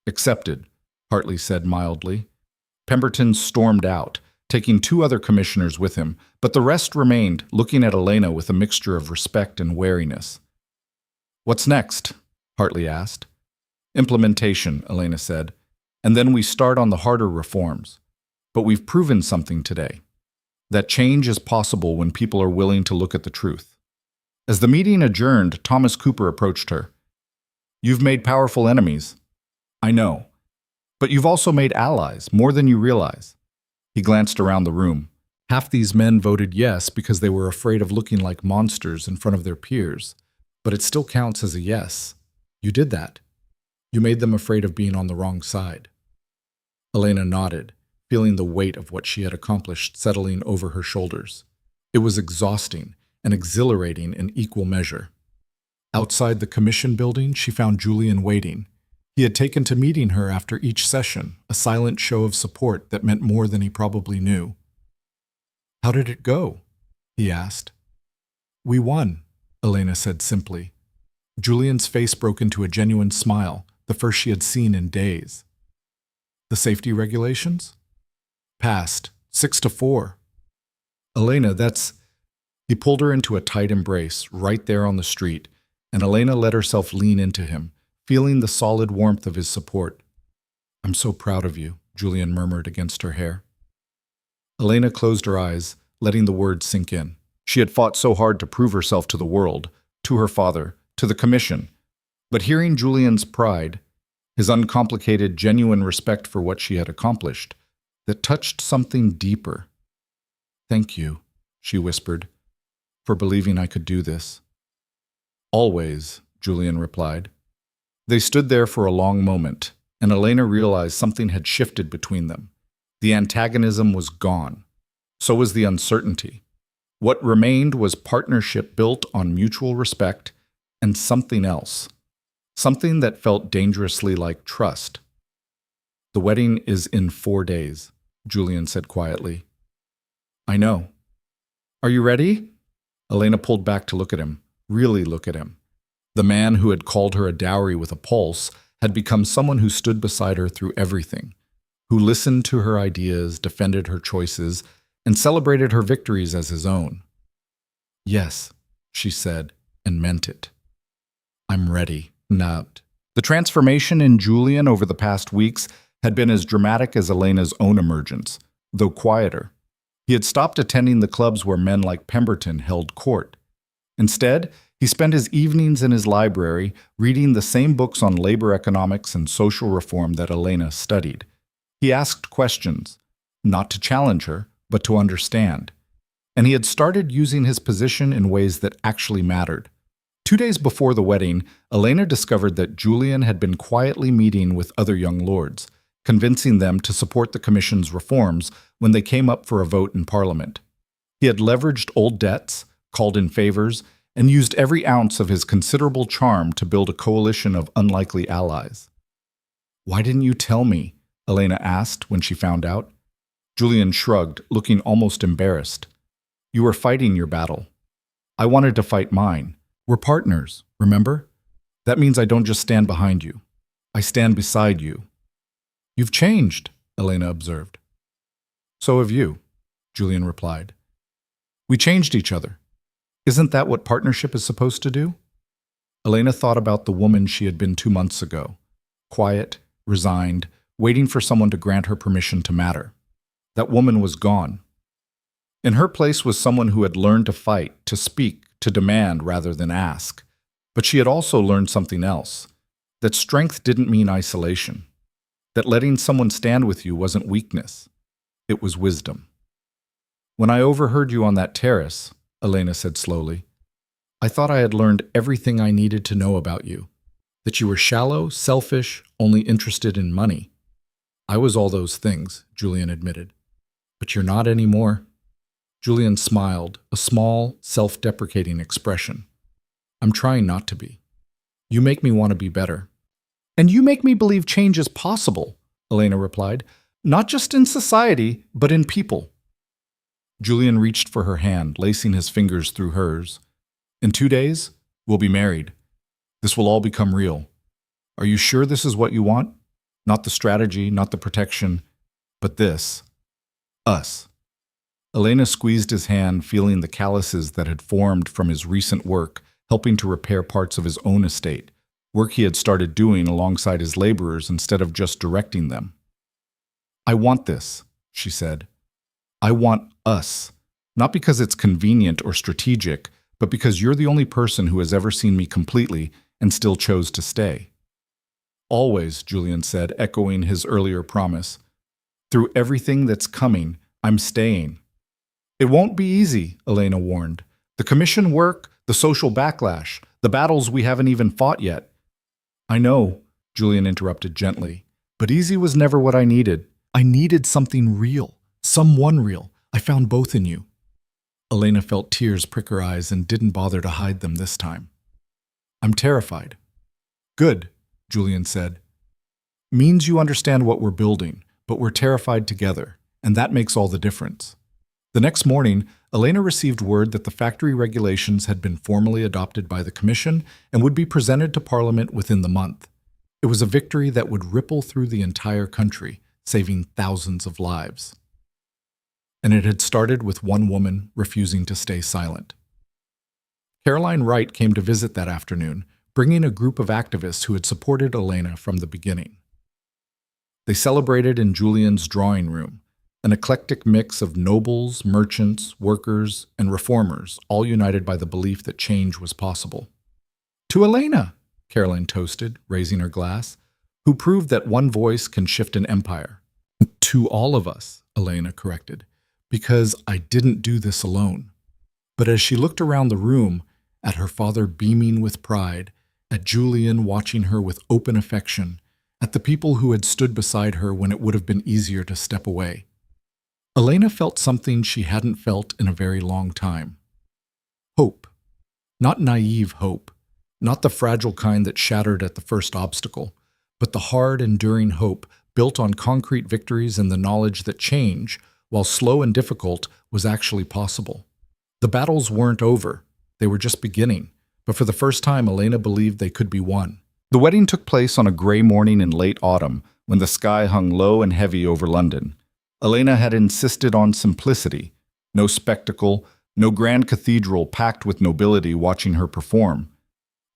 "Accepted," Hartley said mildly. Pemberton stormed out, taking 2 other commissioners with him, but the rest remained, looking at Elena with a mixture of respect and wariness. "What's next?" Hartley asked. "Implementation," Elena said, "and then we start on the harder reforms. But we've proven something today. That change is possible when people are willing to look at the truth." As the meeting adjourned, Thomas Cooper approached her. "You've made powerful enemies. I know. But you've also made allies, more than you realize." He glanced around the room. Half these men voted yes because they were afraid of looking like monsters in front of their peers. But it still counts as a yes. You did that. You made them afraid of being on the wrong side. Elena nodded, feeling the weight of what she had accomplished settling over her shoulders. It was exhausting and exhilarating in equal measure. Outside the commission building, she found Julian waiting. He had taken to meeting her after each session, a silent show of support that meant more than he probably knew. "How did it go?" he asked. "We won," Elena said simply. Julian's face broke into a genuine smile, the first she had seen in days. "The safety regulations?" "Passed, 6-4. "Elena, that's—" He pulled her into a tight embrace, right there on the street, and Elena let herself lean into him, feeling the solid warmth of his support. "I'm so proud of you," Julian murmured against her hair. Elena closed her eyes, letting the words sink in. She had fought so hard to prove herself to the world, to her father, to the commission. But hearing Julian's pride, his uncomplicated, genuine respect for what she had accomplished, that touched something deeper. "Thank you," she whispered, "for believing I could do this." "Always," Julian replied. They stood there for a long moment, and Elena realized something had shifted between them. The antagonism was gone. So was the uncertainty. What remained was partnership built on mutual respect and something else. Something that felt dangerously like trust. "The wedding is in 4 days," Julian said quietly. "I know. Are you ready?" Elena pulled back to look at him, really look at him. The man who had called her a dowry with a pulse had become someone who stood beside her through everything, who listened to her ideas, defended her choices, and celebrated her victories as his own. "Yes," she said, and meant it. "I'm ready." Nabbed. The transformation in Julian over the past weeks had been as dramatic as Elena's own emergence, though quieter. He had stopped attending the clubs where men like Pemberton held court. Instead, he spent his evenings in his library reading the same books on labor economics and social reform that Elena studied. He asked questions, not to challenge her, but to understand. And he had started using his position in ways that actually mattered. 2 days before the wedding, Elena discovered that Julian had been quietly meeting with other young lords, convincing them to support the commission's reforms when they came up for a vote in Parliament. He had leveraged old debts, called in favors, and used every ounce of his considerable charm to build a coalition of unlikely allies. "Why didn't you tell me?" Elena asked when she found out. Julian shrugged, looking almost embarrassed. "You were fighting your battle. I wanted to fight mine. We're partners, remember? That means I don't just stand behind you. I stand beside you." "You've changed," Elena observed. "So have you," Julian replied. "We changed each other. Isn't that what partnership is supposed to do?" Elena thought about the woman she had been 2 months ago, quiet, resigned, waiting for someone to grant her permission to matter. That woman was gone. In her place was someone who had learned to fight, to speak, to demand rather than ask. But she had also learned something else, that strength didn't mean isolation, that letting someone stand with you wasn't weakness, it was wisdom. "When I overheard you on that terrace," Elena said slowly, "I thought I had learned everything I needed to know about you, that you were shallow, selfish, only interested in money." "I was all those things," Julian admitted. "But you're not anymore." Julian smiled, a small, self-deprecating expression. "I'm trying not to be. You make me want to be better." "And you make me believe change is possible," Elena replied, "not just in society, but in people." Julian reached for her hand, lacing his fingers through hers. "In 2 days, we'll be married. This will all become real. Are you sure this is what you want? Not the strategy, not the protection, but this. Us." Elena squeezed his hand, feeling the calluses that had formed from his recent work, helping to repair parts of his own estate, work he had started doing alongside his laborers instead of just directing them. "I want this," she said. "I want us, not because it's convenient or strategic, but because you're the only person who has ever seen me completely and still chose to stay." "Always," Julian said, echoing his earlier promise. "Through everything that's coming, I'm staying." "It won't be easy," Elena warned. "The commission work, the social backlash, the battles we haven't even fought yet." "I know," Julian interrupted gently, "but easy was never what I needed. I needed something real, someone real. I found both in you." Elena felt tears prick her eyes and didn't bother to hide them this time. "I'm terrified." "Good," Julian said. "Means you understand what we're building, but we're terrified together, and that makes all the difference." The next morning, Elena received word that the factory regulations had been formally adopted by the Commission and would be presented to Parliament within the month. It was a victory that would ripple through the entire country, saving thousands of lives. And it had started with one woman refusing to stay silent. Caroline Wright came to visit that afternoon, bringing a group of activists who had supported Elena from the beginning. They celebrated in Julian's drawing room, an eclectic mix of nobles, merchants, workers, and reformers, all united by the belief that change was possible. "To Elena," Caroline toasted, raising her glass, "who proved that one voice can shift an empire." "To all of us," Elena corrected, "because I didn't do this alone." But as she looked around the room, at her father beaming with pride, at Julian watching her with open affection, at the people who had stood beside her when it would have been easier to step away, Elena felt something she hadn't felt in a very long time. Hope. Not naive hope, not the fragile kind that shattered at the first obstacle, but the hard, enduring hope built on concrete victories and the knowledge that change, while slow and difficult, was actually possible. The battles weren't over, they were just beginning, but for the first time Elena believed they could be won. The wedding took place on a gray morning in late autumn, when the sky hung low and heavy over London. Elena had insisted on simplicity, no spectacle, no grand cathedral packed with nobility watching her perform.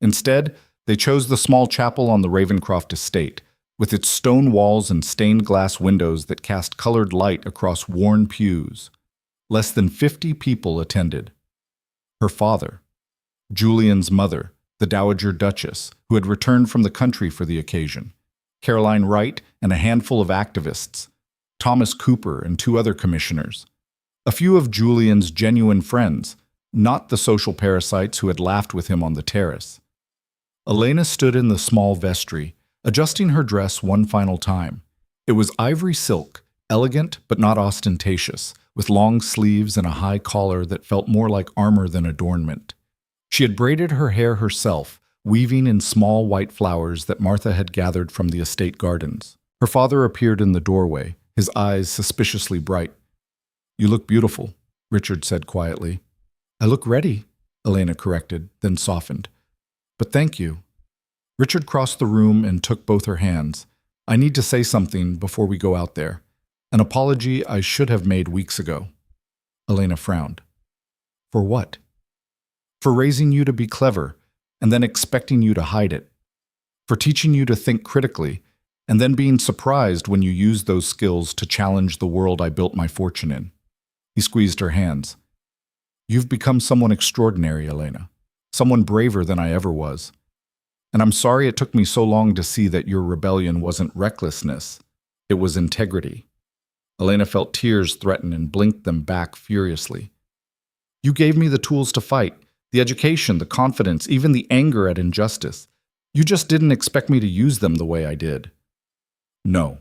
Instead, they chose the small chapel on the Ravencroft estate, with its stone walls and stained glass windows that cast colored light across worn pews. Less than 50 people attended. Her father, Julian's mother, the Dowager Duchess, who had returned from the country for the occasion, Caroline Wright, and a handful of activists, Thomas Cooper and 2 other commissioners. A few of Julian's genuine friends, not the social parasites who had laughed with him on the terrace. Elena stood in the small vestry, adjusting her dress one final time. It was ivory silk, elegant but not ostentatious, with long sleeves and a high collar that felt more like armor than adornment. She had braided her hair herself, weaving in small white flowers that Martha had gathered from the estate gardens. Her father appeared in the doorway, his eyes suspiciously bright. "You look beautiful," Richard said quietly. "I look ready," Elena corrected, then softened. "But thank you." Richard crossed the room and took both her hands. I need to say something before we go out there. An apology I should have made weeks ago. Elena frowned. For what? For raising you to be clever, and then expecting you to hide it. For teaching you to think critically, and then being surprised when you used those skills to challenge the world I built my fortune in. He squeezed her hands. You've become someone extraordinary, Elena. Someone braver than I ever was. And I'm sorry it took me so long to see that your rebellion wasn't recklessness. It was integrity. Elena felt tears threaten and blinked them back furiously. You gave me the tools to fight, the education, the confidence, even the anger at injustice. You just didn't expect me to use them the way I did. No,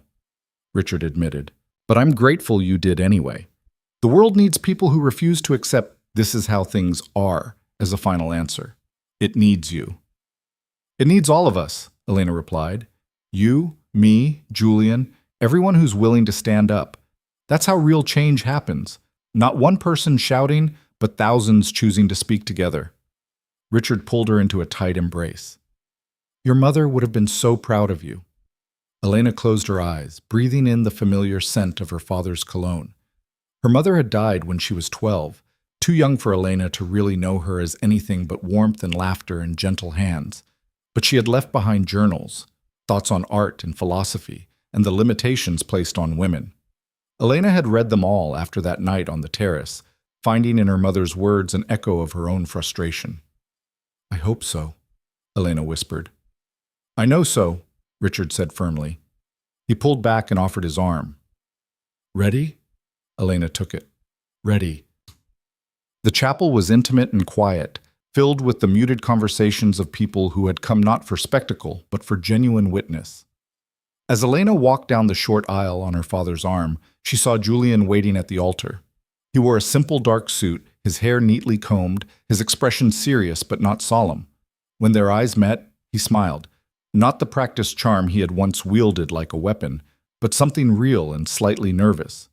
Richard admitted, but I'm grateful you did anyway. The world needs people who refuse to accept this is how things are as a final answer. It needs you. It needs all of us, Elena replied. You, me, Julian, everyone who's willing to stand up. That's how real change happens. Not one person shouting, but thousands choosing to speak together. Richard pulled her into a tight embrace. Your mother would have been so proud of you. Elena closed her eyes, breathing in the familiar scent of her father's cologne. Her mother had died when she was 12, too young for Elena to really know her as anything but warmth and laughter and gentle hands. But she had left behind journals, thoughts on art and philosophy, and the limitations placed on women. Elena had read them all after that night on the terrace, finding in her mother's words an echo of her own frustration. I hope so, Elena whispered. I know so, Richard said firmly. He pulled back and offered his arm. Ready? Elena took it. Ready. The chapel was intimate and quiet, filled with the muted conversations of people who had come not for spectacle, but for genuine witness. As Elena walked down the short aisle on her father's arm, she saw Julian waiting at the altar. He wore a simple dark suit, his hair neatly combed, his expression serious but not solemn. When their eyes met, he smiled. Not the practiced charm he had once wielded like a weapon, but something real and slightly nervous.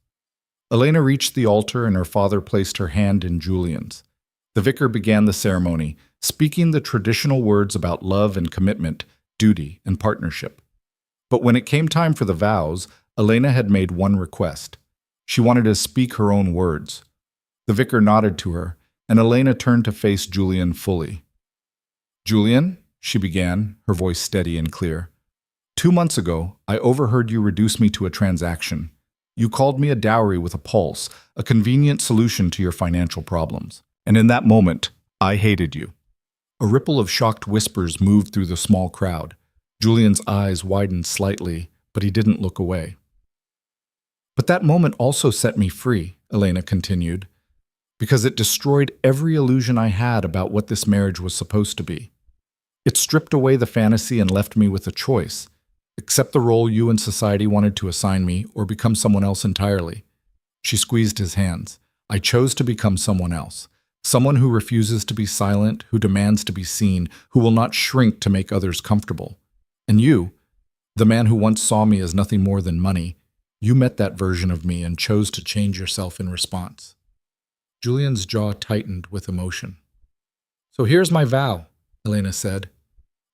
Elena reached the altar and her father placed her hand in Julian's. The vicar began the ceremony, speaking the traditional words about love and commitment, duty and partnership. But when it came time for the vows, Elena had made one request. She wanted to speak her own words. The vicar nodded to her, and Elena turned to face Julian fully. Julian, she began, her voice steady and clear. 2 months ago, I overheard you reduce me to a transaction. You called me a dowry with a pulse, a convenient solution to your financial problems. And in that moment, I hated you. A ripple of shocked whispers moved through the small crowd. Julian's eyes widened slightly, but he didn't look away. But that moment also set me free, Elena continued, because it destroyed every illusion I had about what this marriage was supposed to be. It stripped away the fantasy and left me with a choice. Accept the role you and society wanted to assign me, or become someone else entirely. She squeezed his hands. I chose to become someone else. Someone who refuses to be silent, who demands to be seen, who will not shrink to make others comfortable. And you, the man who once saw me as nothing more than money, you met that version of me and chose to change yourself in response. Julian's jaw tightened with emotion. So here's my vow, Elena said.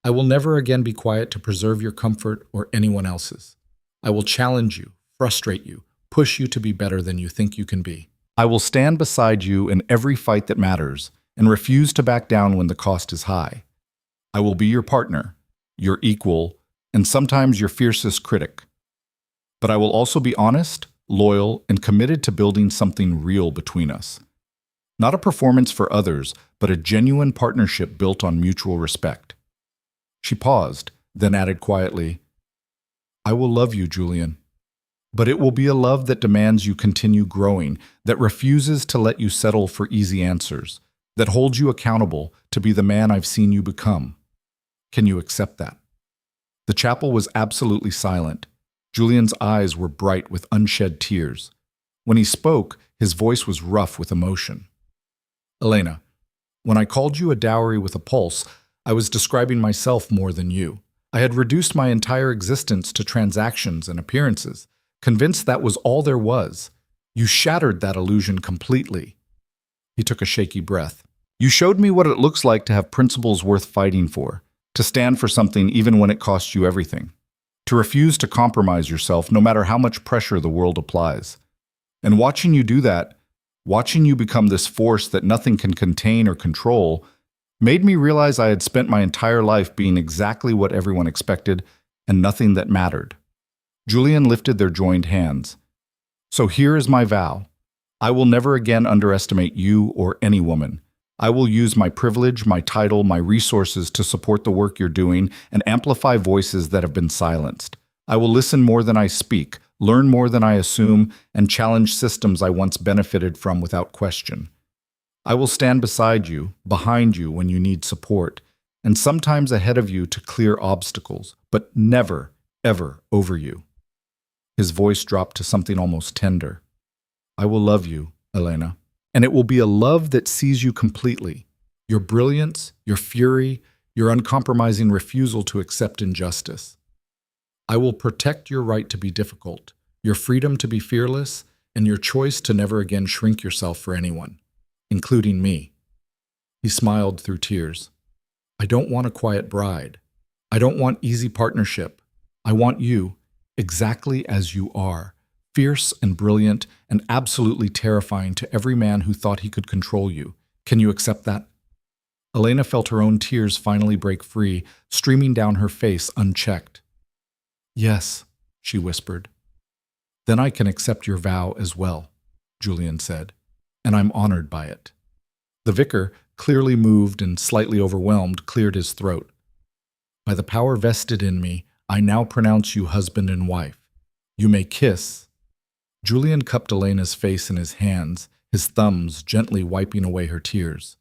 I will never again be quiet to preserve your comfort or anyone else's. I will challenge you, frustrate you, push you to be better than you think you can be. I will stand beside you in every fight that matters and refuse to back down when the cost is high. I will be your partner, your equal, and sometimes your fiercest critic. But I will also be honest, loyal, and committed to building something real between us. Not a performance for others, but a genuine partnership built on mutual respect. She paused, then added quietly, I will love you, Julian. But it will be a love that demands you continue growing, that refuses to let you settle for easy answers, that holds you accountable to be the man I've seen you become. Can you accept that? The chapel was absolutely silent. Julian's eyes were bright with unshed tears. When he spoke, his voice was rough with emotion. Elena, when I called you a dowry with a pulse, I was describing myself more than you. I had reduced my entire existence to transactions and appearances, convinced that was all there was. You shattered that illusion completely. He took a shaky breath. You showed me what it looks like to have principles worth fighting for, to stand for something even when it costs you everything, to refuse to compromise yourself no matter how much pressure the world applies. And watching you do that, watching you become this force that nothing can contain or control, made me realize I had spent my entire life being exactly what everyone expected and nothing that mattered. Julian lifted their joined hands. So here is my vow. I will never again underestimate you or any woman. I will use my privilege, my title, my resources to support the work you're doing and amplify voices that have been silenced. I will listen more than I speak, learn more than I assume, and challenge systems I once benefited from without question. I will stand beside you, behind you when you need support, and sometimes ahead of you to clear obstacles, but never, ever over you. His voice dropped to something almost tender. I will love you, Elena, and it will be a love that sees you completely. Your brilliance, your fury, your uncompromising refusal to accept injustice. I will protect your right to be difficult, your freedom to be fearless, and your choice to never again shrink yourself for anyone, including me. He smiled through tears. I don't want a quiet bride. I don't want easy partnership. I want you, exactly as you are, fierce and brilliant and absolutely terrifying to every man who thought he could control you. Can you accept that? Elena felt her own tears finally break free, streaming down her face unchecked. Yes, she whispered. Then I can accept your vow as well, Julian said, and I'm honored by it. The vicar, clearly moved and slightly overwhelmed, cleared his throat. By the power vested in me, I now pronounce you husband and wife. You may kiss. Julian cupped Elena's face in his hands, his thumbs gently wiping away her tears.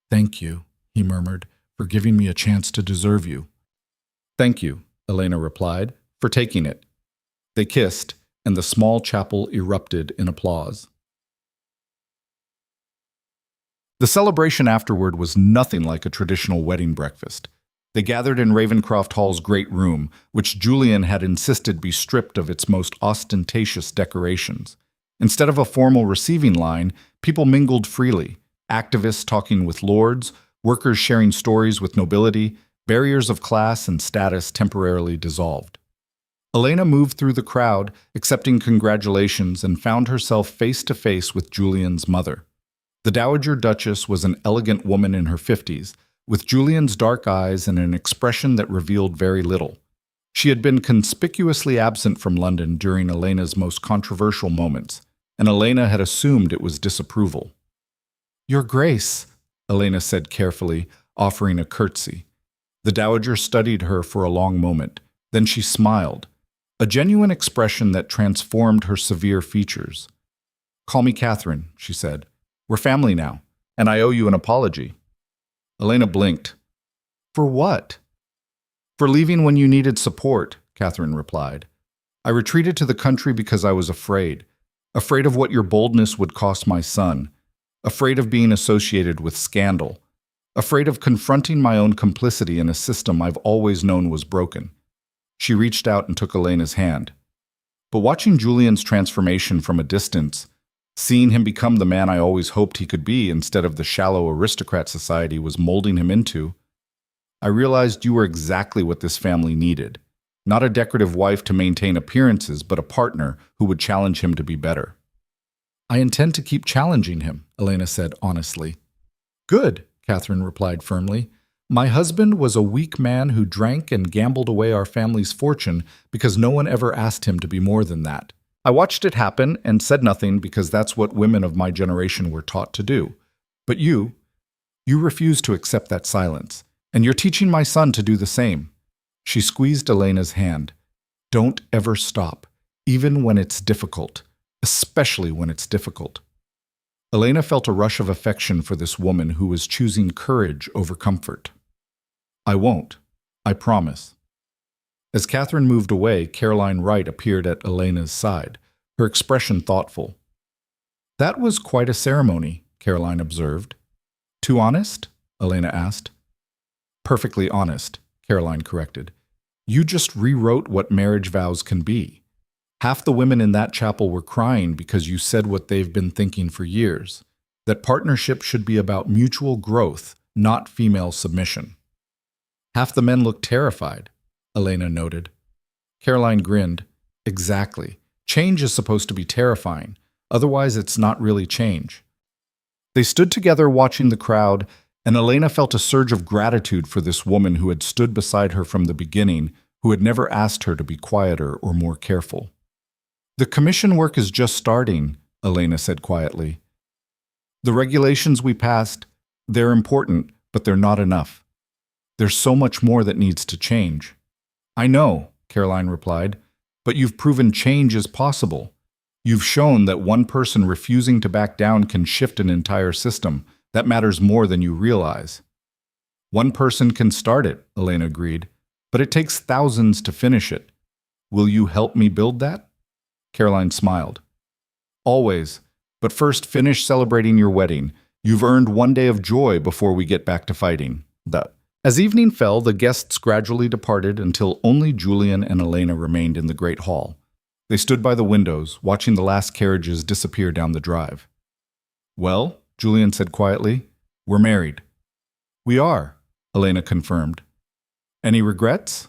Thank you, he murmured, for giving me a chance to deserve you. Thank you, Elena replied, for taking it. They kissed, and the small chapel erupted in applause. The celebration afterward was nothing like a traditional wedding breakfast. They gathered in Ravencroft Hall's great room, which Julian had insisted be stripped of its most ostentatious decorations. Instead of a formal receiving line, people mingled freely, activists talking with lords, workers sharing stories with nobility, barriers of class and status temporarily dissolved. Elena moved through the crowd, accepting congratulations, and found herself face to face with Julian's mother. The Dowager Duchess was an elegant woman in her 50s, with Julian's dark eyes and an expression that revealed very little. She had been conspicuously absent from London during Elena's most controversial moments, and Elena had assumed it was disapproval. Your Grace, Elena said carefully, offering a curtsy. The Dowager studied her for a long moment. Then she smiled, a genuine expression that transformed her severe features. Call me Catherine, she said. We're family now, and I owe you an apology. Elena blinked. For what? For leaving when you needed support, Catherine replied. I retreated to the country because I was afraid of what your boldness would cost my son, afraid of being associated with scandal, afraid of confronting my own complicity in a system I've always known was broken. She reached out and took Elena's hand. But watching Julian's transformation from a distance, seeing him become the man I always hoped he could be instead of the shallow aristocrat society was molding him into, I realized you were exactly what this family needed. Not a decorative wife to maintain appearances, but a partner who would challenge him to be better. I intend to keep challenging him, Elena said honestly. Good, Catherine replied firmly. My husband was a weak man who drank and gambled away our family's fortune because no one ever asked him to be more than that. I watched it happen and said nothing because that's what women of my generation were taught to do. But you refused to accept that silence, and you're teaching my son to do the same. She squeezed Elena's hand. Don't ever stop, even when it's difficult, especially when it's difficult. Elena felt a rush of affection for this woman who was choosing courage over comfort. I won't. I promise. As Catherine moved away, Caroline Wright appeared at Elena's side, her expression thoughtful. That was quite a ceremony, Caroline observed. Too honest? Elena asked. Perfectly honest, Caroline corrected. You just rewrote what marriage vows can be. Half the women in that chapel were crying because you said what they've been thinking for years, that partnership should be about mutual growth, not female submission. Half the men looked terrified, Elena noted. Caroline grinned. Exactly. Change is supposed to be terrifying. Otherwise, it's not really change. They stood together watching the crowd, and Elena felt a surge of gratitude for this woman who had stood beside her from the beginning, who had never asked her to be quieter or more careful. The commission work is just starting, Elena said quietly. The regulations we passed, they're important, but they're not enough. There's so much more that needs to change. I know, Caroline replied, but you've proven change is possible. You've shown that one person refusing to back down can shift an entire system. That matters more than you realize. One person can start it, Elena agreed, but it takes thousands to finish it. Will you help me build that? Caroline smiled. Always, but first finish celebrating your wedding. You've earned one day of joy before we get back to fighting. As evening fell, the guests gradually departed until only Julian and Elena remained in the great hall. They stood by the windows, watching the last carriages disappear down the drive. Well, Julian said quietly, we're married. We are, Elena confirmed. Any regrets?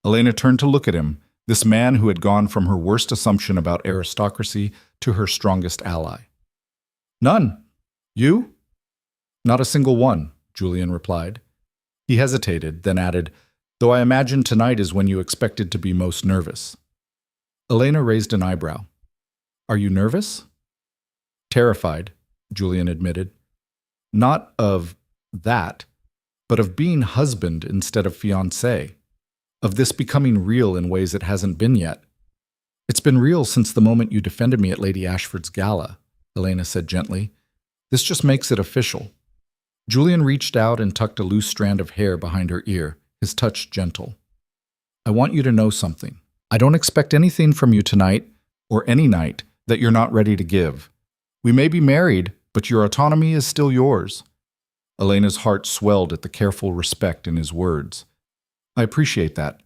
Elena turned to look at him, this man who had gone from her worst assumption about aristocracy to her strongest ally. None. You? Not a single one, Julian replied. He hesitated, then added, though I imagine tonight is when you expected to be most nervous. Elena raised an eyebrow. Are you nervous? Terrified, Julian admitted. Not of that, but of being husband instead of fiancé. Of this becoming real in ways it hasn't been yet. It's been real since the moment you defended me at Lady Ashford's gala, Elena said gently. This just makes it official. Julian reached out and tucked a loose strand of hair behind her ear, his touch gentle. I want you to know something. I don't expect anything from you tonight, or any night, that you're not ready to give. We may be married, but your autonomy is still yours. Elena's heart swelled at the careful respect in his words. I appreciate that.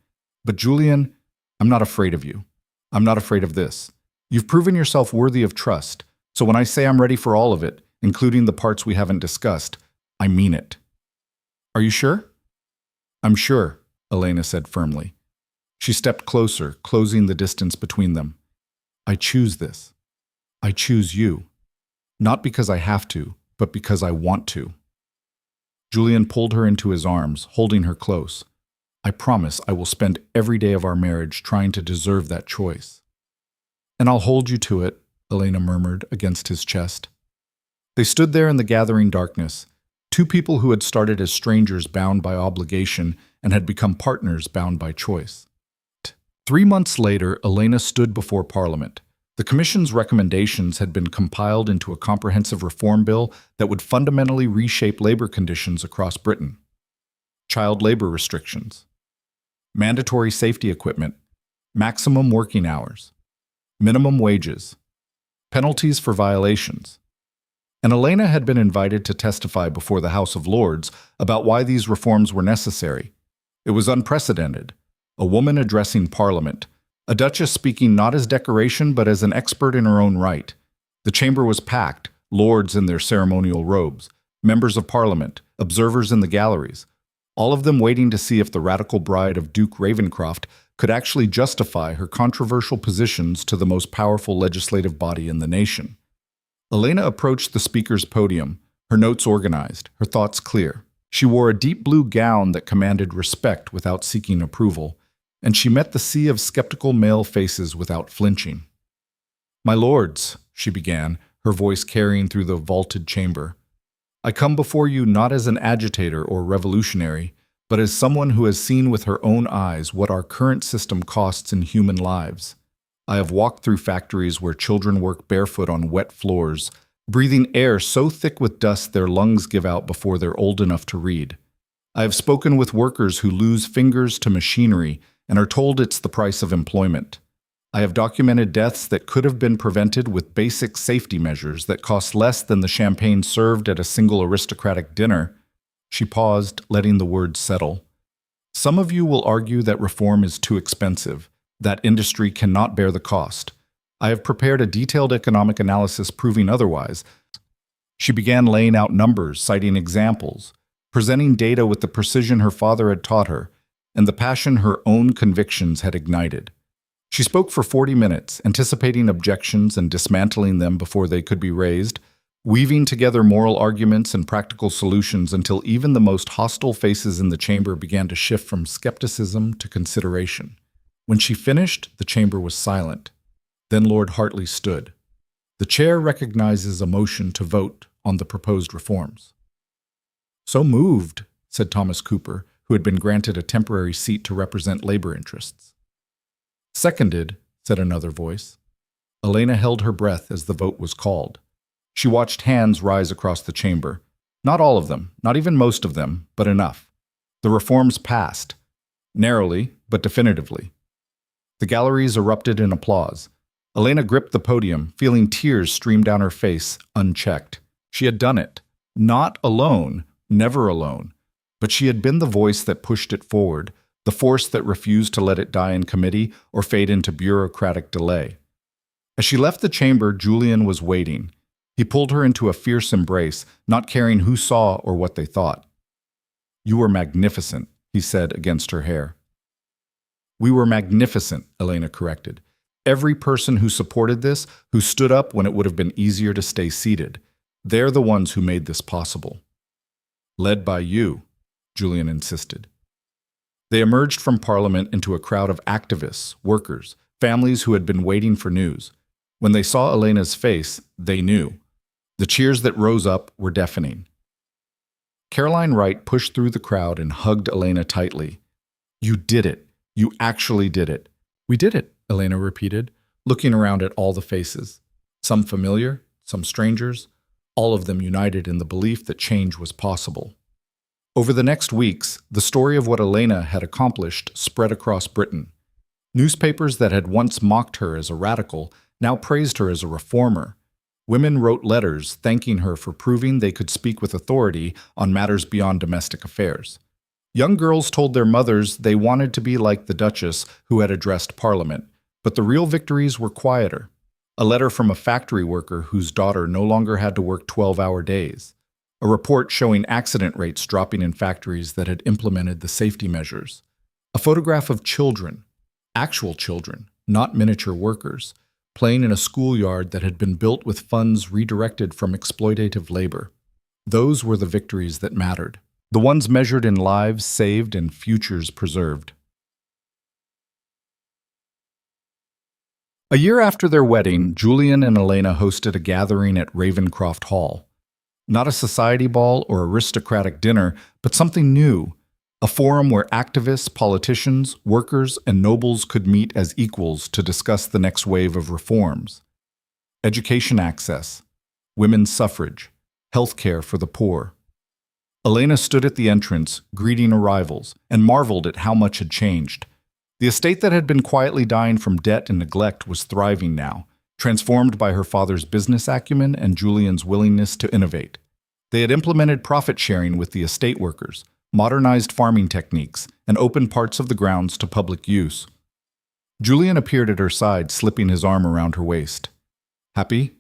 But Julian, I'm not afraid of you. I'm not afraid of this. You've proven yourself worthy of trust, so when I say I'm ready for all of it, including the parts we haven't discussed, I mean it. Are you sure? I'm sure, Elena said firmly. She stepped closer, closing the distance between them. I choose this. I choose you. Not because I have to, but because I want to. Julian pulled her into his arms, holding her close. I promise I will spend every day of our marriage trying to deserve that choice. And I'll hold you to it, Elena murmured against his chest. They stood there in the gathering darkness, two people who had started as strangers bound by obligation and had become partners bound by choice. 3 months later, Elena stood before Parliament. The Commission's recommendations had been compiled into a comprehensive reform bill that would fundamentally reshape labor conditions across Britain. Child labor restrictions, mandatory safety equipment, maximum working hours, minimum wages, penalties for violations. And Elena had been invited to testify before the House of Lords about why these reforms were necessary. It was unprecedented. A woman addressing Parliament, a duchess speaking not as decoration but as an expert in her own right. The chamber was packed, lords in their ceremonial robes, members of Parliament, observers in the galleries, all of them waiting to see if the radical bride of Duke Ravencroft could actually justify her controversial positions to the most powerful legislative body in the nation. Elena approached the speaker's podium, her notes organized, her thoughts clear. She wore a deep blue gown that commanded respect without seeking approval, and she met the sea of skeptical male faces without flinching. My lords, she began, her voice carrying through the vaulted chamber, I come before you not as an agitator or revolutionary, but as someone who has seen with her own eyes what our current system costs in human lives. I have walked through factories where children work barefoot on wet floors, breathing air so thick with dust their lungs give out before they're old enough to read. I have spoken with workers who lose fingers to machinery and are told it's the price of employment. I have documented deaths that could have been prevented with basic safety measures that cost less than the champagne served at a single aristocratic dinner. She paused, letting the words settle. Some of you will argue that reform is too expensive, that industry cannot bear the cost. I have prepared a detailed economic analysis proving otherwise. She began laying out numbers, citing examples. presenting data with the precision her father had taught her and the passion her own convictions had ignited. She spoke for 40 minutes, anticipating objections and dismantling them before they could be raised, weaving together moral arguments and practical solutions until even the most hostile faces in the chamber began to shift from skepticism to consideration. When she finished, the chamber was silent. Then Lord Hartley stood. The chair recognizes a motion to vote on the proposed reforms. "So moved," said Thomas Cooper, who had been granted a temporary seat to represent labor interests. "Seconded," said another voice. Elena held her breath as the vote was called. She watched hands rise across the chamber. Not all of them, not even most of them, but enough. The reforms passed. Narrowly, but definitively. The galleries erupted in applause. Elena gripped the podium, feeling tears stream down her face, unchecked. She had done it. Not alone, never alone. But she had been the voice that pushed it forward, the force that refused to let it die in committee or fade into bureaucratic delay. As she left the chamber, Julian was waiting. He pulled her into a fierce embrace, not caring who saw or what they thought. "You were magnificent," he said against her hair. "We were magnificent," Elena corrected. "Every person who supported this, who stood up when it would have been easier to stay seated, they're the ones who made this possible." "Led by you," Julian insisted. They emerged from Parliament into a crowd of activists, workers, families who had been waiting for news. When they saw Elena's face, they knew. The cheers that rose up were deafening. Caroline Wright pushed through the crowd and hugged Elena tightly. "You did it. You actually did it." "We did it," Elena repeated, looking around at all the faces. Some familiar, some strangers, all of them united in the belief that change was possible. Over the next weeks, the story of what Elena had accomplished spread across Britain. Newspapers that had once mocked her as a radical now praised her as a reformer. Women wrote letters thanking her for proving they could speak with authority on matters beyond domestic affairs. Young girls told their mothers they wanted to be like the Duchess who had addressed Parliament, but the real victories were quieter. A letter from a factory worker whose daughter no longer had to work 12-hour days. A report showing accident rates dropping in factories that had implemented the safety measures. A photograph of children, actual children, not miniature workers, playing in a schoolyard that had been built with funds redirected from exploitative labor. Those were the victories that mattered, the ones measured in lives saved and futures preserved. A year after their wedding, Julian and Elena hosted a gathering at Ravencroft Hall. Not a society ball or aristocratic dinner, but something new. A forum where activists, politicians, workers, and nobles could meet as equals to discuss the next wave of reforms. Education access, women's suffrage, health care for the poor. Elena stood at the entrance, greeting arrivals, and marveled at how much had changed. The estate that had been quietly dying from debt and neglect was thriving now, transformed by her father's business acumen and Julian's willingness to innovate. They had implemented profit sharing with the estate workers, modernized farming techniques, and opened parts of the grounds to public use. Julian appeared at her side, slipping his arm around her waist. "Happy?"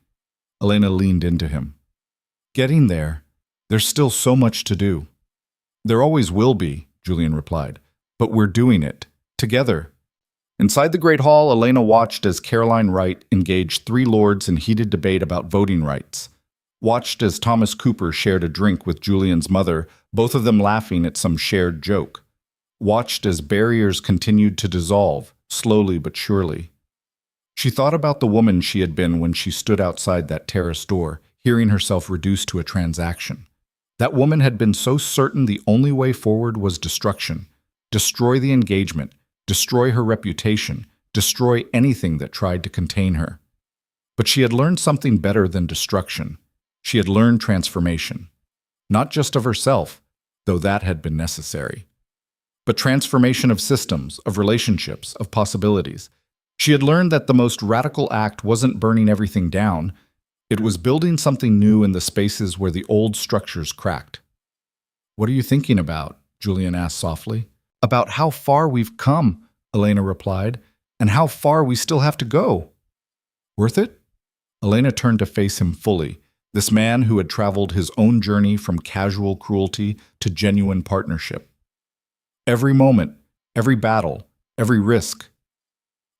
Elena leaned into him. "Getting there. There's still so much to do." "There always will be," Julian replied. "But we're doing it. Together." Inside the Great Hall, Elena watched as Caroline Wright engaged 3 lords in heated debate about voting rights. Watched as Thomas Cooper shared a drink with Julian's mother, both of them laughing at some shared joke. Watched as barriers continued to dissolve, slowly but surely. She thought about the woman she had been when she stood outside that terrace door, hearing herself reduced to a transaction. That woman had been so certain the only way forward was destruction. Destroy the engagement, destroy her reputation, destroy anything that tried to contain her. But she had learned something better than destruction. She had learned transformation. Not just of herself, though that had been necessary, but transformation of systems, of relationships, of possibilities. She had learned that the most radical act wasn't burning everything down. It was building something new in the spaces where the old structures cracked. "What are you thinking about?" Julian asked softly. "About how far we've come," Elena replied, "and how far we still have to go." "Worth it?" Elena turned to face him fully. This man who had traveled his own journey from casual cruelty to genuine partnership. Every moment, every battle, every risk.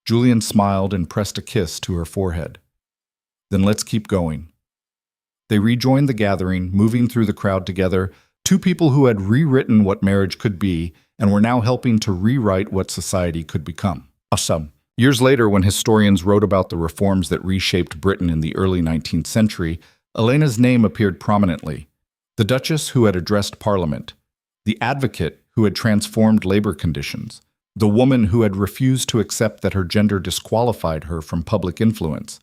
Julian smiled and pressed a kiss to her forehead. Then let's keep going. They rejoined the gathering, moving through the crowd together, two people who had rewritten what marriage could be and were now helping to rewrite what society could become. Awesome. Years later, when historians wrote about the reforms that reshaped Britain in the early 19th century, Elena's name appeared prominently. The Duchess who had addressed Parliament, the advocate who had transformed labor conditions, the woman who had refused to accept that her gender disqualified her from public influence.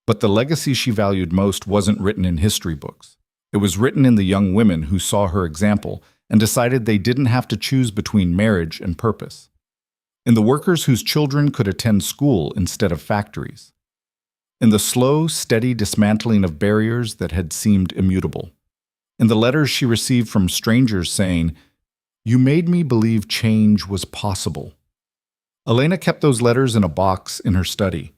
But the legacy she valued most wasn't written in history books. It was written in the young women who saw her example and decided they didn't have to choose between marriage and purpose. In the workers whose children could attend school instead of factories. In the slow, steady dismantling of barriers that had seemed immutable. In the letters she received from strangers saying, "You made me believe change was possible." Elena kept those letters in a box in her study,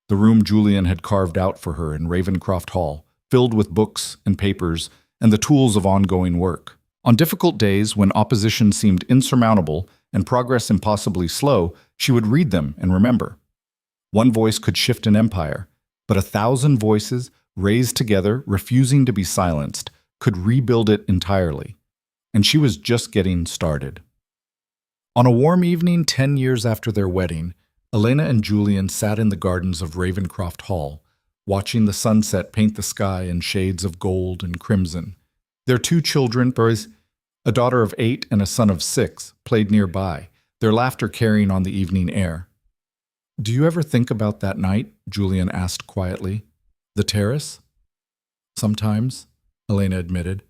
the room Julian had carved out for her in Ravencroft Hall, filled with books and papers and the tools of ongoing work. On difficult days, when opposition seemed insurmountable and progress impossibly slow, she would read them and remember. One voice could shift an empire, but 1,000 voices, raised together, refusing to be silenced, could rebuild it entirely. And she was just getting started. On a warm evening 10 years after their wedding, Elena and Julian sat in the gardens of Ravencroft Hall, watching the sunset paint the sky in shades of gold and crimson. Their two children, a daughter of 8 and a son of 6, played nearby, their laughter carrying on the evening air. "Do you ever think about that night?" Julian asked quietly. "The terrace?" "Sometimes," Elena admitted.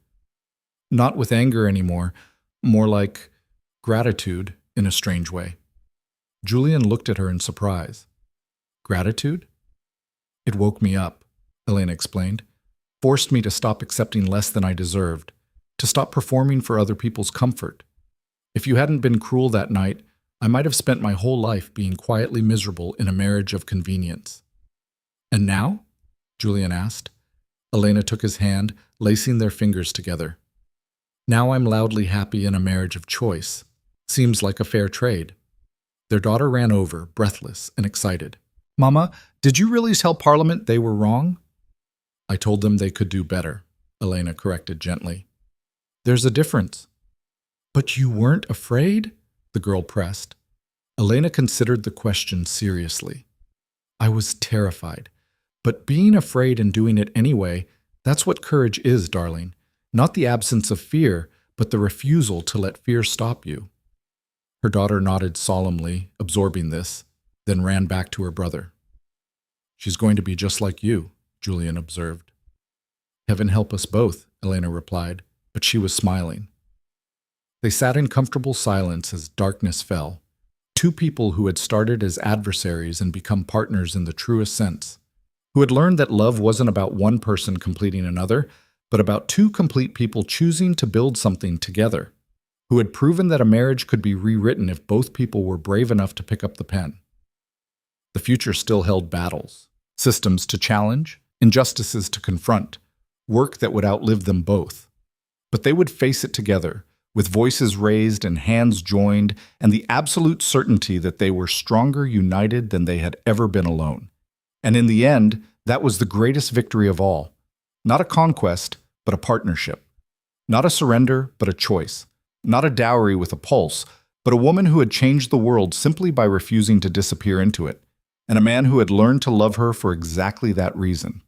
"Not with anger anymore, more like gratitude in a strange way." Julian looked at her in surprise. "Gratitude?" "It woke me up," Elena explained. "Forced me to stop accepting less than I deserved, to stop performing for other people's comfort. If you hadn't been cruel that night, I might have spent my whole life being quietly miserable in a marriage of convenience." "And now?" Julian asked. Elena took his hand, lacing their fingers together. "Now I'm loudly happy in a marriage of choice. Seems like a fair trade." Their daughter ran over, breathless and excited. "Mama, did you really tell Parliament they were wrong?" "I told them they could do better," Elena corrected gently. "There's a difference." "But you weren't afraid?" the girl pressed. Elena considered the question seriously. "I was terrified. But being afraid and doing it anyway, that's what courage is, darling. Not the absence of fear, but the refusal to let fear stop you." Her daughter nodded solemnly, absorbing this, then ran back to her brother. "She's going to be just like you," Julian observed. "Heaven help us both," Elena replied, but she was smiling. They sat in comfortable silence as darkness fell. Two people who had started as adversaries and become partners in the truest sense, who had learned that love wasn't about one person completing another, but about two complete people choosing to build something together, who had proven that a marriage could be rewritten if both people were brave enough to pick up the pen. The future still held battles, systems to challenge, injustices to confront, work that would outlive them both. But they would face it together, with voices raised and hands joined, and the absolute certainty that they were stronger united than they had ever been alone. And in the end, that was the greatest victory of all. Not a conquest, but a partnership. Not a surrender, but a choice. Not a dowry with a pulse, but a woman who had changed the world simply by refusing to disappear into it, and a man who had learned to love her for exactly that reason.